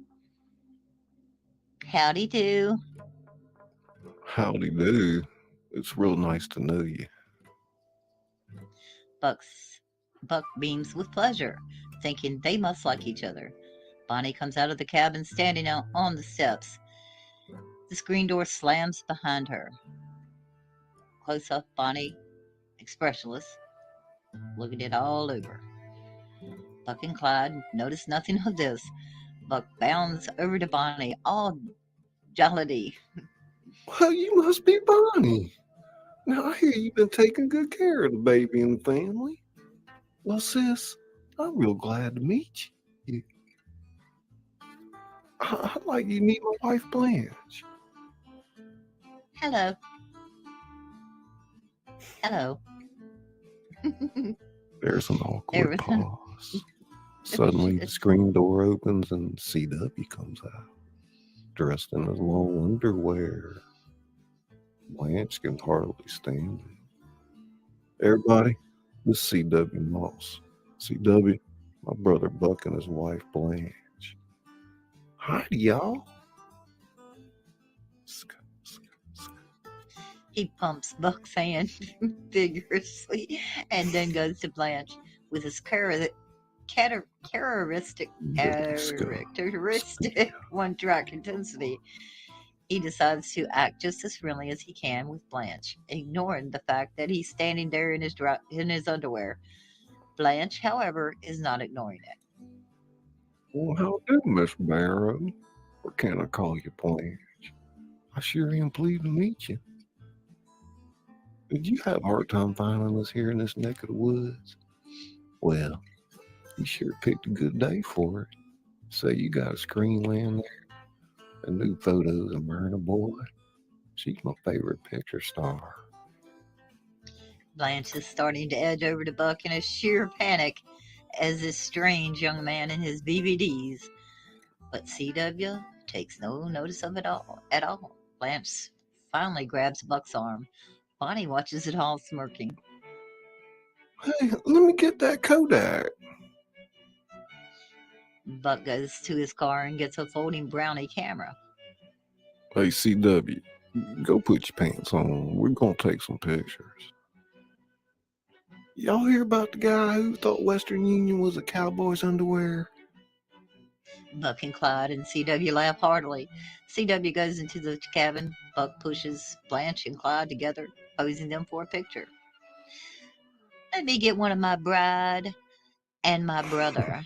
Howdy do. Howdy do. It's real nice to know you. Buck beams with pleasure, thinking they must like each other. Bonnie comes out of the cabin, standing out on the steps. The screen door slams behind her. Close up, Bonnie, expressionless, looking it all over. Buck and Clyde notice nothing of this. Buck bounds over to Bonnie, all jollity. Well, you must be Bonnie. Now, I hear you've been taking good care of the baby and the family. Well, sis, I'm real glad to meet you. I'd like you to meet my wife, Blanche. Hello. There's an awkward pause. Suddenly, the screen door opens and CW comes out, dressed in his long underwear. Blanche can hardly stand it. Everybody, this is CW Moss. CW, my brother Buck and his wife Blanche. Hi, y'all. He pumps Buck's hand vigorously and then goes to Blanche with his characteristic one-track intensity. He decides to act just as friendly as he can with Blanche, ignoring the fact that he's standing there in his underwear. Blanche, however, is not ignoring it. Well, how do, Miss Barrow? Or can I call you Blanche? I sure am pleased to meet you. Did you have a hard time finding us here in this neck of the woods? Well, you sure picked a good day for it. So you got a screen laying there, and new photos of Myrna Boy. She's my favorite picture star. Blanche is starting to edge over to Buck in a sheer panic as this strange young man in his BVDs. But CW takes no notice of it at all. Blanche finally grabs Buck's arm. Bonnie watches it all, smirking. Hey, let me get that Kodak. Buck goes to his car and gets a folding brownie camera. Hey, CW, Go put your pants on. We're gonna take some pictures. Y'all hear about the guy who thought Western Union was a cowboy's underwear? Buck and Clyde and CW laugh heartily. CW goes into the cabin. Buck pushes Blanche and Clyde together, posing them for a picture. Let me get one of my bride and my brother.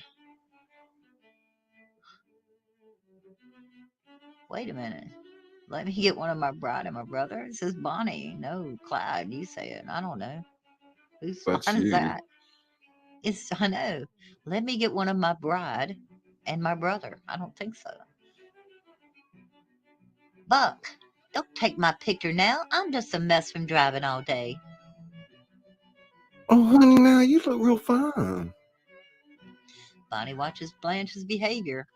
Wait a minute. Let me get one of my bride and my brother? It says Bonnie. No, Clyde, you say it. I don't know. Whose That's line is you. that? I know. Let me get one of my bride and my brother. I don't think so. Buck, don't take my picture now. I'm just a mess from driving all day. Oh, honey, now you look real fine. Bonnie watches Blanche's behavior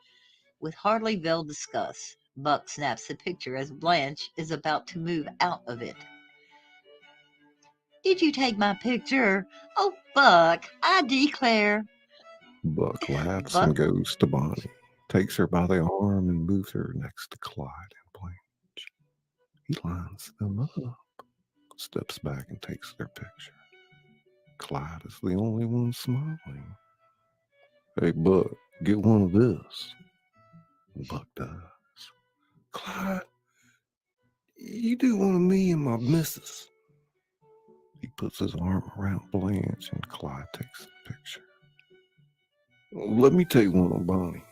with hardly veiled disgust. Buck snaps the picture as Blanche is about to move out of it. Did you take my picture? Oh, Buck, I declare. Buck laughs Buck, and goes to Bonnie, takes her by the arm and moves her next to Clyde and Blanche. He lines them up, steps back and takes their picture. Clyde is the only one smiling. Hey, Buck, get one of this. Buck does. Clyde, you do one of me and my missus. He puts his arm around Blanche and Clyde takes the picture. Let me take one of Bonnie.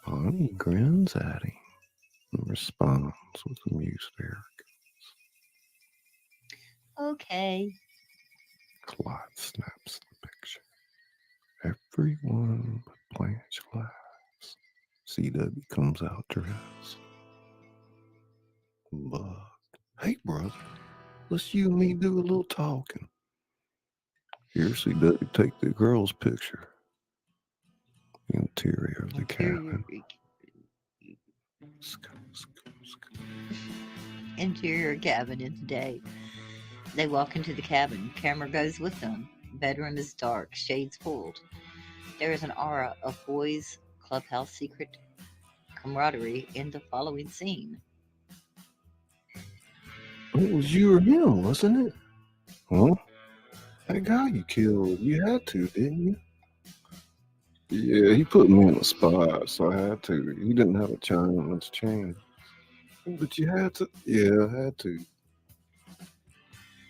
Bonnie grins at him and responds with amused arrogance. okay. Clyde snaps the picture. Everyone but Blanche laughs. CW comes out dressed. Buck, hey brother, let's you and me do a little talking. Here, CW, take the girl's picture. The interior of the cabin. Interior cabin in today. They walk into the cabin. Camera goes with them. Bedroom is dark, shades pulled. There is an aura of boys' clubhouse secret camaraderie in the following scene. It was you or him, wasn't it? Huh? That guy you killed, you had to, didn't you? Yeah, he put me in a spot, so I had to. He didn't have a chance to change. But you had to. Yeah, I had to.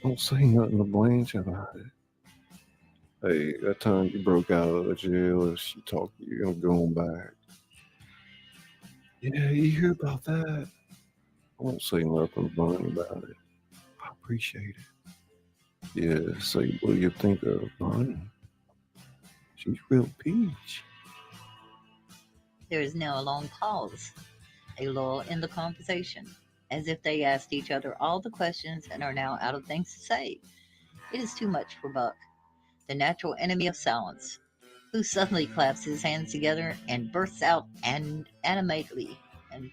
Don't say nothing to Blanche about it. Hey, that time you broke out of the jail, if she talked to you, I'm going back. Yeah, you hear about that? I won't say nothing to Bonnie about it. I appreciate it. Yeah, say what you think of Bonnie. She's real peach. There is now a long pause, a lull in the conversation, as if they asked each other all the questions and are now out of things to say. It is too much for Buck, the natural enemy of silence, who suddenly claps his hands together and bursts out animatedly. And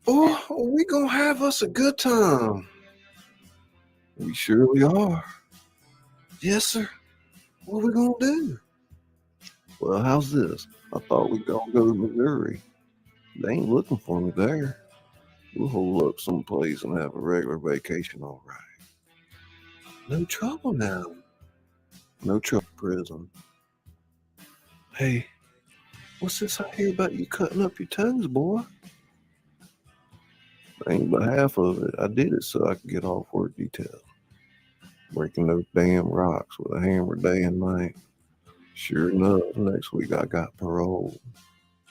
Oh, we gonna have us a good time. We surely are. Yes, sir. What we gonna do? Well, how's this? I thought we'd all go to Missouri. They ain't looking for me there. We'll hole up someplace and have a regular vacation, all right. No trouble now. No trouble, prison. Hey, what's this I hear about you cutting up your toes, boy? Ain't but half of it. I did it so I could get off work detail. Breaking those damn rocks with a hammer day and night. Sure enough, next week I got parole.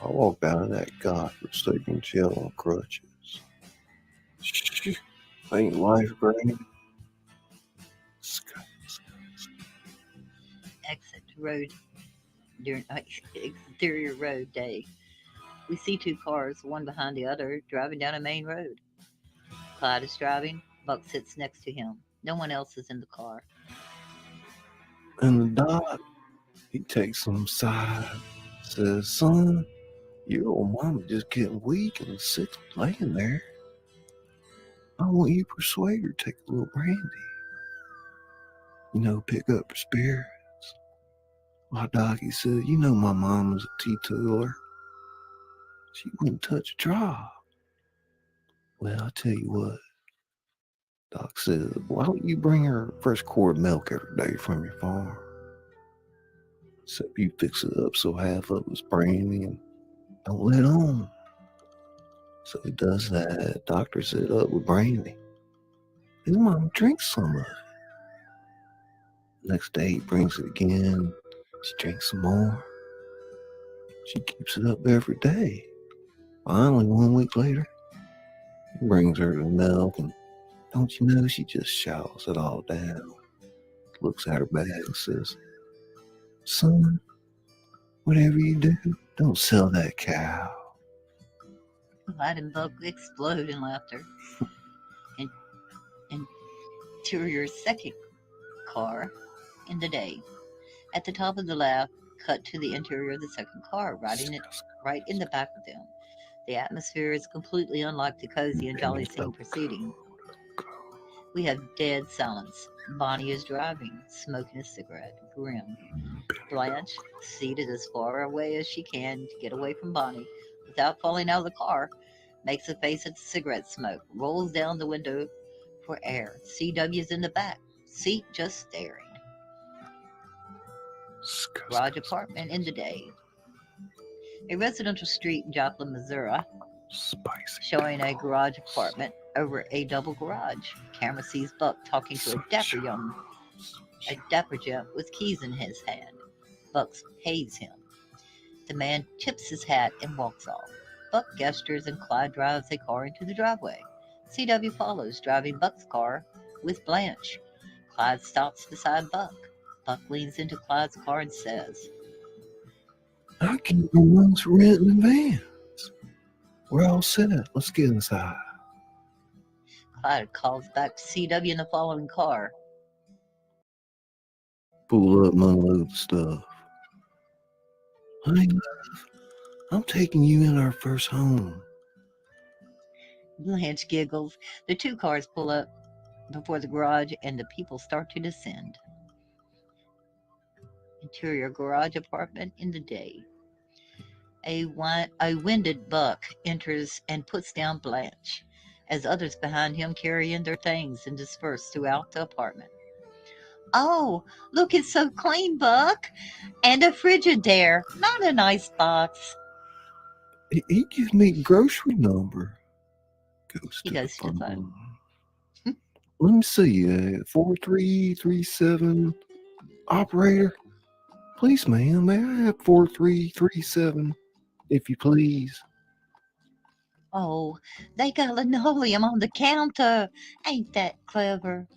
I walked out of that godforsaken jail on crutches. Shh, ain't life great? exit road during exterior road day. We see two cars, one behind the other, driving down a main road. Clyde is driving. Buck sits next to him. No one else is in the car. And the doc, he takes him aside, says, son, your old mama just getting weak and sick laying there. I want you to persuade her to take a little brandy. You know, pick up her spirits. My doc, he said, you know my mama's a teetotaler. She wouldn't touch a drop. Well, I'll tell you what. Doc says, why don't you bring her fresh quart of milk every day from your farm? Except you fix it up so half of it's brandy and don't let on. So he does that, doctors it up with brandy. His mom drinks some of it. Next day he brings it again. She drinks some more. She keeps it up every day. Finally, 1 week later, he brings her the milk, and don't you know, she just shouts it all down. Looks at her bag and says, son, whatever you do, don't sell that cow. Clyde and Buck explode in laughter. Interior second car in the day. At the top of the laugh, cut to the interior of the second car, riding it right in the back of them. The atmosphere is completely unlike the cozy and jolly scene preceding. We have dead silence. Bonnie is driving, smoking a cigarette, grim. Blanche, seated as far away as she can to get away from Bonnie without falling out of the car, makes a face at the cigarette smoke, rolls down the window for air. CW's in the back, seat just staring. Garage apartment in the day. A residential street in Joplin, Missouri, showing a garage apartment over a double garage. Camera sees Buck talking to a dapper gent with keys in his hand. Buck pays him. The man tips his hat and walks off. Buck gestures and Clyde drives a car into the driveway. CW follows, driving Buck's car with Blanche. Clyde stops beside Buck. Buck leans into Clyde's car and says, I can go once renting advance. We're all set. Let's get inside. Clyde calls back to CW in the following car. Pull up and unload the stuff. Honey, love, I'm taking you in our first home. Blanche giggles. The two cars pull up before the garage and the people start to descend. Interior garage apartment in the day. A winded Buck enters and puts down Blanche, as others behind him carry in their things and disperse throughout the apartment. Oh, look, it's so clean, Buck. And a Frigidaire, not a nice box. He gives me grocery number. He goes to the phone. Let me see, 4337. Operator, please, ma'am, may I have 4337, if you please? Oh, they got linoleum on the counter. Ain't that clever?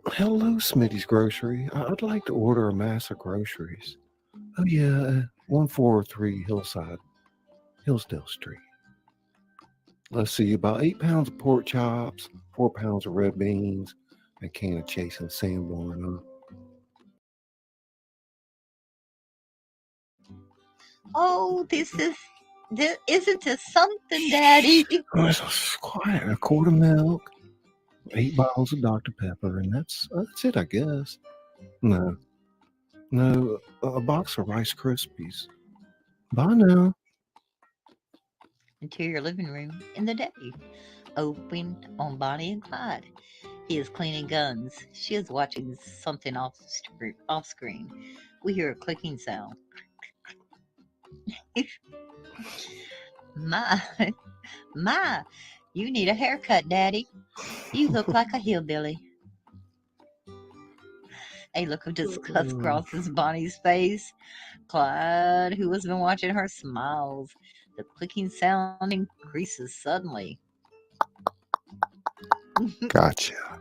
Hello, Smitty's Grocery. I'd like to order a mass of groceries. Oh, yeah, 143 Hillsdale Street. Let's see, about 8 pounds of pork chops, 4 pounds of red beans, a can of Chase and Sanborn. Oh, isn't this something, Daddy? Oh, it's quiet. A quart of milk, 8 bottles of Dr. Pepper, and that's it, I guess. No, a box of Rice Krispies. Bye now. Interior living room in the day. Open on Bonnie and Clyde. He is cleaning guns. She is watching something off screen. We hear a clicking sound. My, you need a haircut, Daddy. You look like a hillbilly. A look of disgust crosses Bonnie's face. Clyde, who has been watching her, smiles. The clicking sound increases suddenly. Gotcha.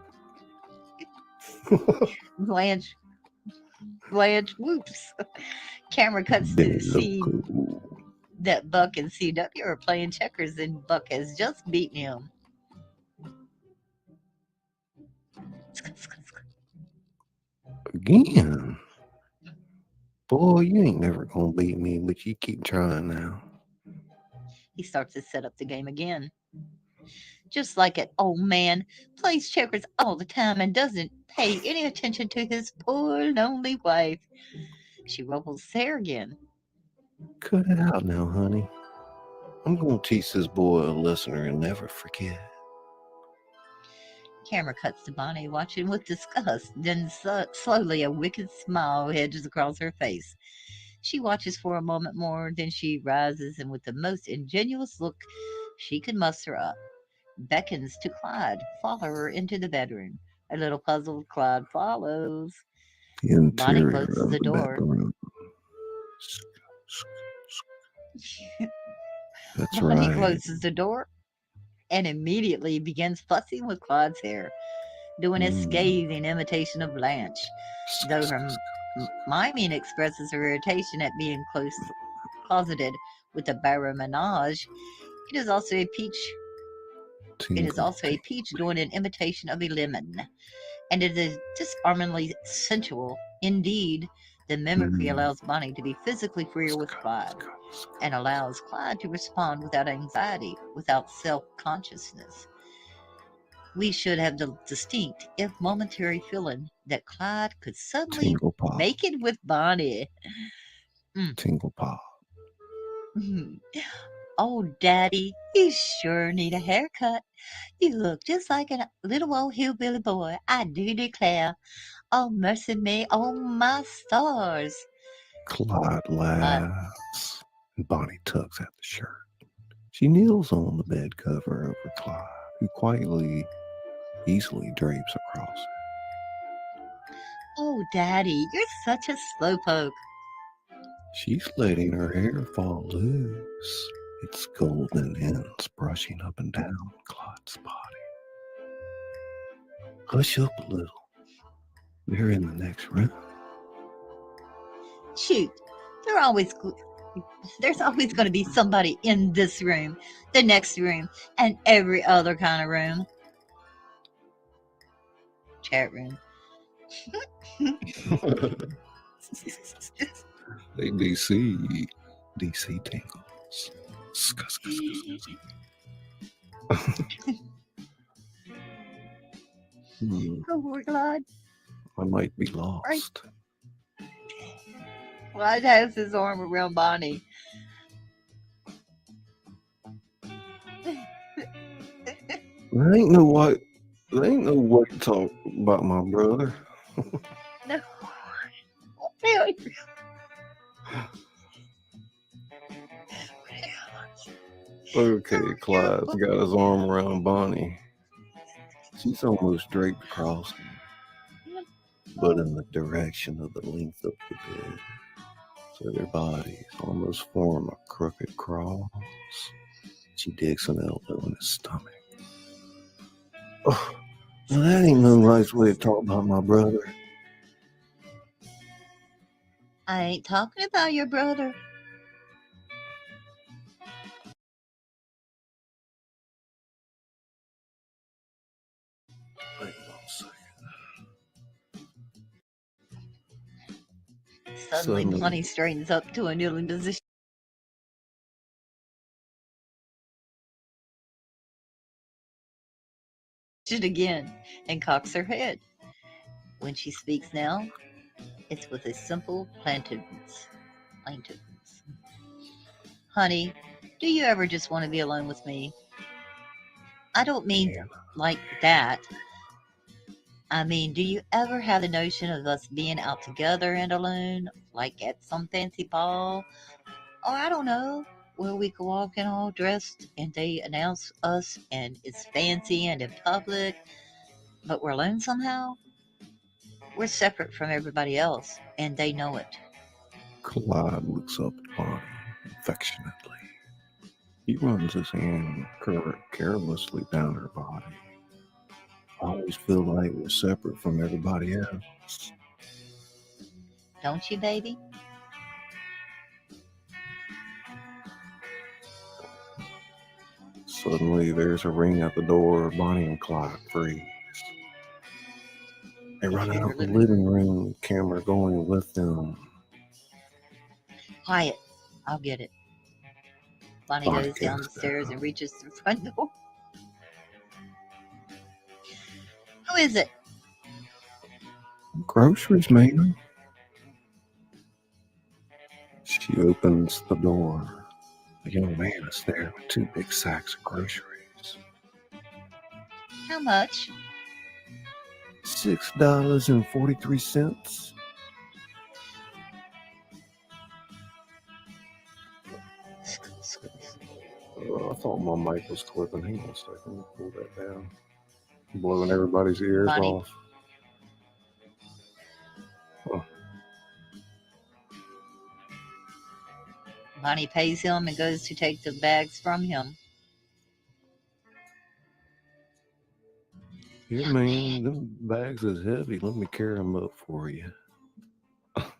Blanche whoops. Camera cuts to see that Buck and CW are playing checkers and Buck has just beaten him. Again? Boy, you ain't never gonna beat me, but you keep trying now. He starts to set up the game again. Just like an old man, plays checkers all the time and doesn't pay any attention to his poor, lonely wife. She ruffles his hair again. Cut it out now, honey. I'm gonna teach this boy a lesson he'll never forget. Camera cuts to Bonnie watching with disgust. Then slowly a wicked smile hedges across her face. She watches for a moment more, then she rises and with the most ingenuous look she could muster up, beckons to Clyde, follow her into the bedroom. A little puzzled, Clyde follows. The Bonnie interior closes of the the door. bedroom. That's Bonnie right. closes the door and immediately begins fussing with Clyde's hair, doing a scathing imitation of Blanche. Though her miming expresses her irritation at being closeted with the baromenage, it is also a peach. It is Tingle, also a peach doing an imitation of a lemon, and it is disarmingly sensual. Indeed, the mimicry allows Bonnie to be physically freer with Clyde, and allows Clyde to respond without anxiety, without self-consciousness. We should have the distinct, if momentary, feeling that Clyde could suddenly tingle pop, make it with Bonnie. tingle pop. Oh, Daddy, you sure need a haircut. You look just like a little old hillbilly boy, I do declare. Oh, mercy me, oh my stars. Clyde laughs, and Bonnie tugs at the shirt. She kneels on the bed cover over Clyde, who quietly, easily drapes across it. Oh, Daddy, you're such a slowpoke. She's letting her hair fall loose, its golden ends brushing up and down Clyde's body. Hush up a little. We're in the next room. Shoot, there's always going to be somebody in this room, the next room, and every other kind of room. Chat room. Hey, DC tingles. Oh, Clyde. I might be lost. Clyde has his arm around Bonnie. There ain't no way to talk about my brother. No. Really? Okay, Clyde's got his arm around Bonnie. She's almost draped across him, but in the direction of the length of the bed, so their bodies almost form a crooked cross. She digs an elbow in his stomach. Oh, well, that ain't no nice way to talk about my brother. I ain't talking about your brother. Wait a second. Suddenly, Bonnie straightens up to a kneeling position again and cocks her head. When she speaks now, it's with a simple plaintiveness. Honey, do you ever just want to be alone with me? I don't mean like that. I mean, do you ever have the notion of us being out together and alone, like at some fancy ball? Or I don't know, where we go walking all dressed and they announce us and it's fancy and in public, but we're alone somehow? We're separate from everybody else, and they know it. Clyde looks up at Bonnie affectionately. He runs his hand carelessly down her body. I always feel like we're separate from everybody else. Don't you, baby? Suddenly, there's a ring at the door. Bonnie and Clyde freeze. They run out of the living room, camera going with them. Quiet. I'll get it. Bonnie goes down the stairs and reaches the front door. Who is it? Groceries, ma'am. She opens the door. A young man is there with 2 big sacks of groceries. How much? $6.43. I thought my mic was clipping. Hang on a second. Let me pull that down. Blowing everybody's ears Bonnie. off. Huh. Bonnie pays him and goes to take the bags from him. Here, man, them bags is heavy. Let me carry them up for you.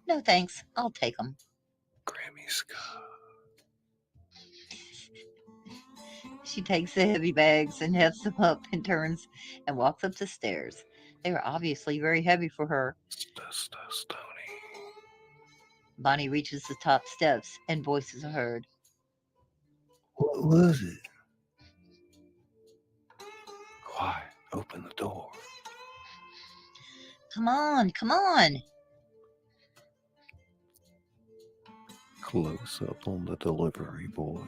No thanks, I'll take them. Grammy Scott. She takes the heavy bags and hefts them up and turns and walks up the stairs. They were obviously very heavy for her. Stony. Bonnie reaches the top steps and voices are heard. What was it? Quiet. Open the door. Come on, come on. Close up on the delivery boy.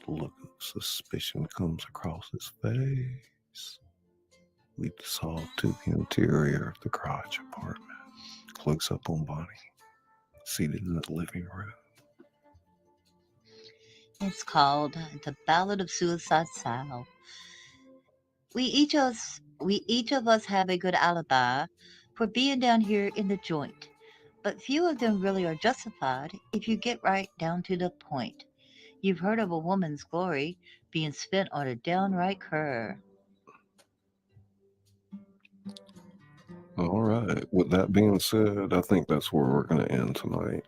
A look of suspicion comes across his face. We saw to the interior of the garage apartment. Close up on Bonnie, seated in the living room. It's called The Ballad of Suicide Sal. We each of us have a good alibi for being down here in the joint, but few of them really are justified if you get right down to the point. You've heard of a woman's glory being spent on a downright cur. All right. With that being said, I think that's where we're going to end tonight.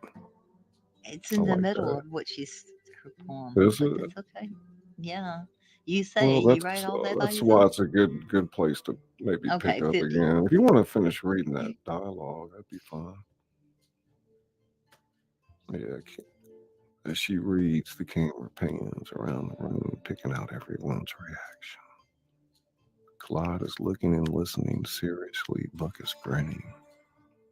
It's in the like middle that. of what she's her poem. Is but it? That's okay. Yeah. You say Well, you write all that by that's yourself? why it's a good place to maybe Okay, pick up 50. again. If you want to finish reading that dialogue, that'd be fine. Yeah. As she reads, the camera pans around the room, picking out everyone's reaction. Clyde is looking and listening seriously. Buck is grinning.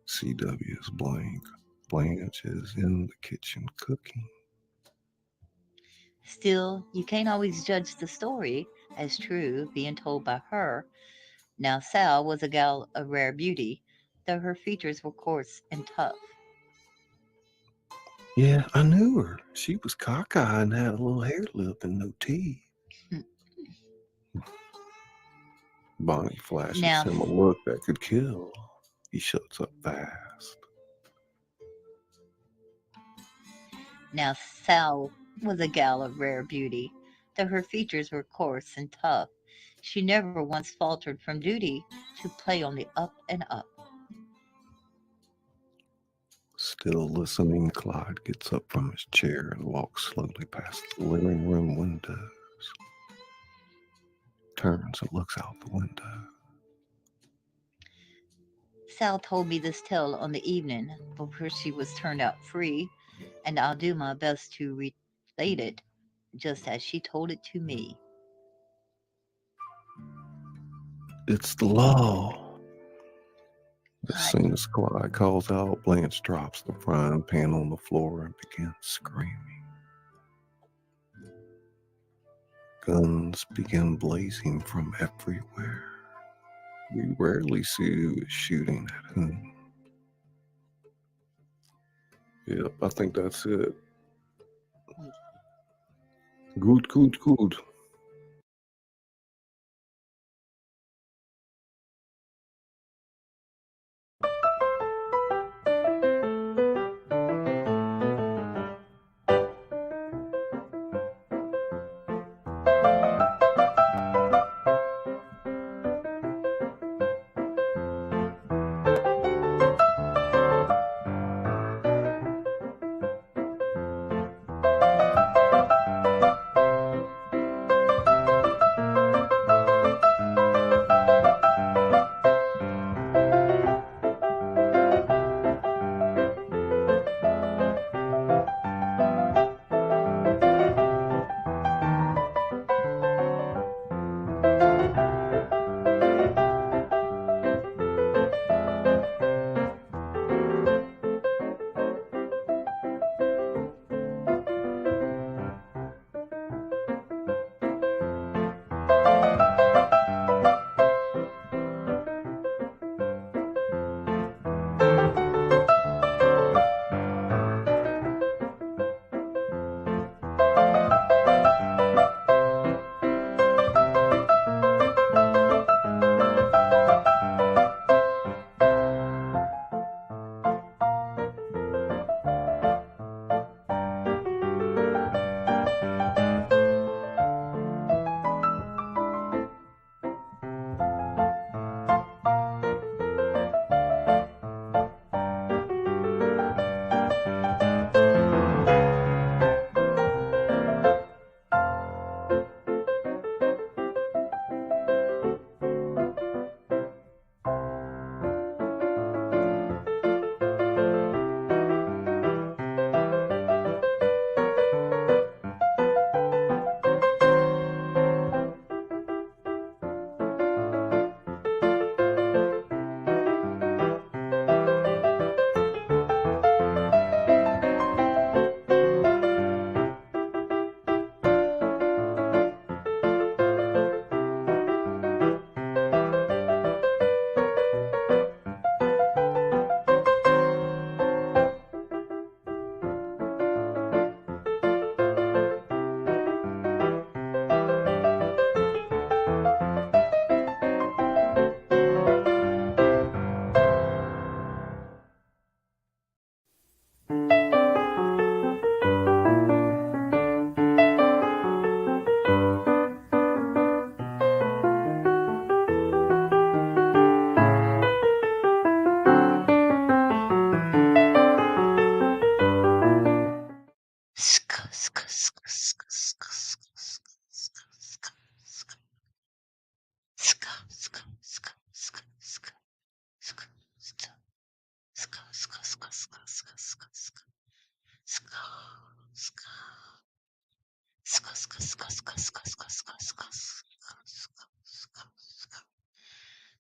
CW is blank. Blanche is in the kitchen cooking. Still, you can't always judge the story as true being told by her. Now, Sal was a gal of rare beauty, though her features were coarse and tough. Yeah, I knew her. She was cockeyed and had a little hair lip and no teeth. Bonnie flashes Now- him a look that could kill. He shuts up fast. Now, Sal was a gal of rare beauty, though her features were coarse and tough. She never once faltered from duty to play on the up and up. Still listening, Clyde gets up from his chair and walks slowly past the living room windows. Turns and looks out the window. Sal told me this tale on the evening before she was turned out free, and I'll do my best to relate it just as she told it to me. It's the law. As What? soon as Clyde calls out, Blanche drops the frying pan on the floor and begins screaming. Guns begin blazing from everywhere. We rarely see who is shooting at whom. Yep, I think that's it. Good.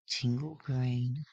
Tingle brain.